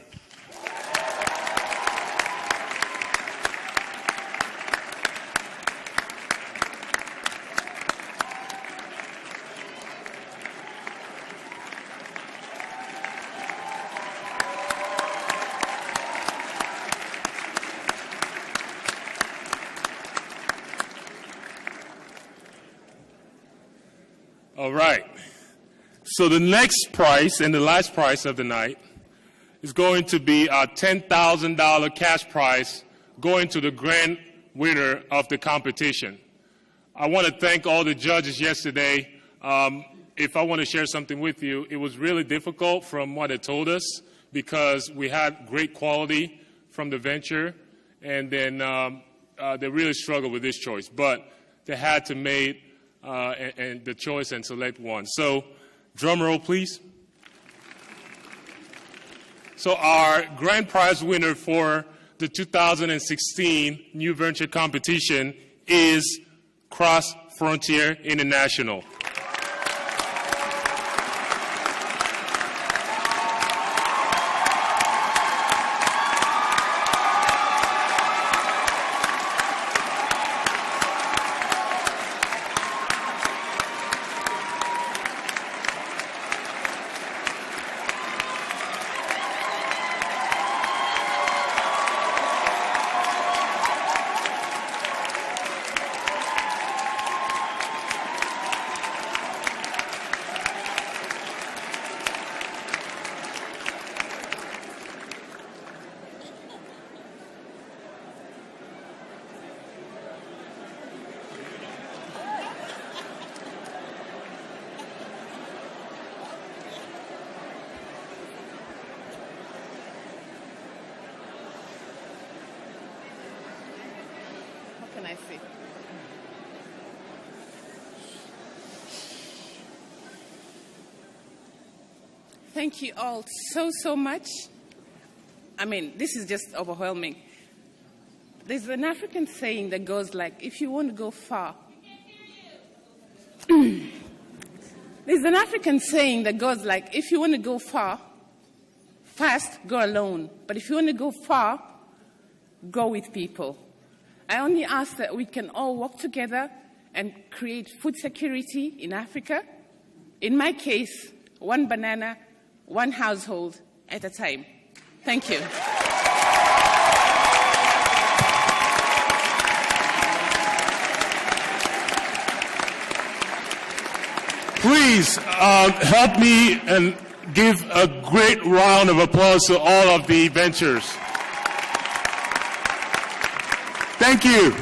All right. So the next prize and the last prize of the night is going to be our $10,000 cash prize going to the grand winner of the competition. I want to thank all the judges yesterday. If I want to share something with you, it was really difficult from what they told us because we had great quality from the venture, and then they really struggled with this choice. But they had to make and the choice and select one. So, drum roll, please. So our grand prize winner for the 2016 New Venture Competition is Cross Frontier International. Can I see? Thank you all so much. I mean, this is just overwhelming. There's an African saying that goes like, if you want to go far. There's an African saying that goes like, if you want to go far, fast, go alone. But if you want to go far, go with people. I only ask that we can all work together and create food security in Africa. In my case, one banana, one household at a time. Thank you. Please help me and give a great round of applause to all of the ventures. Thank you.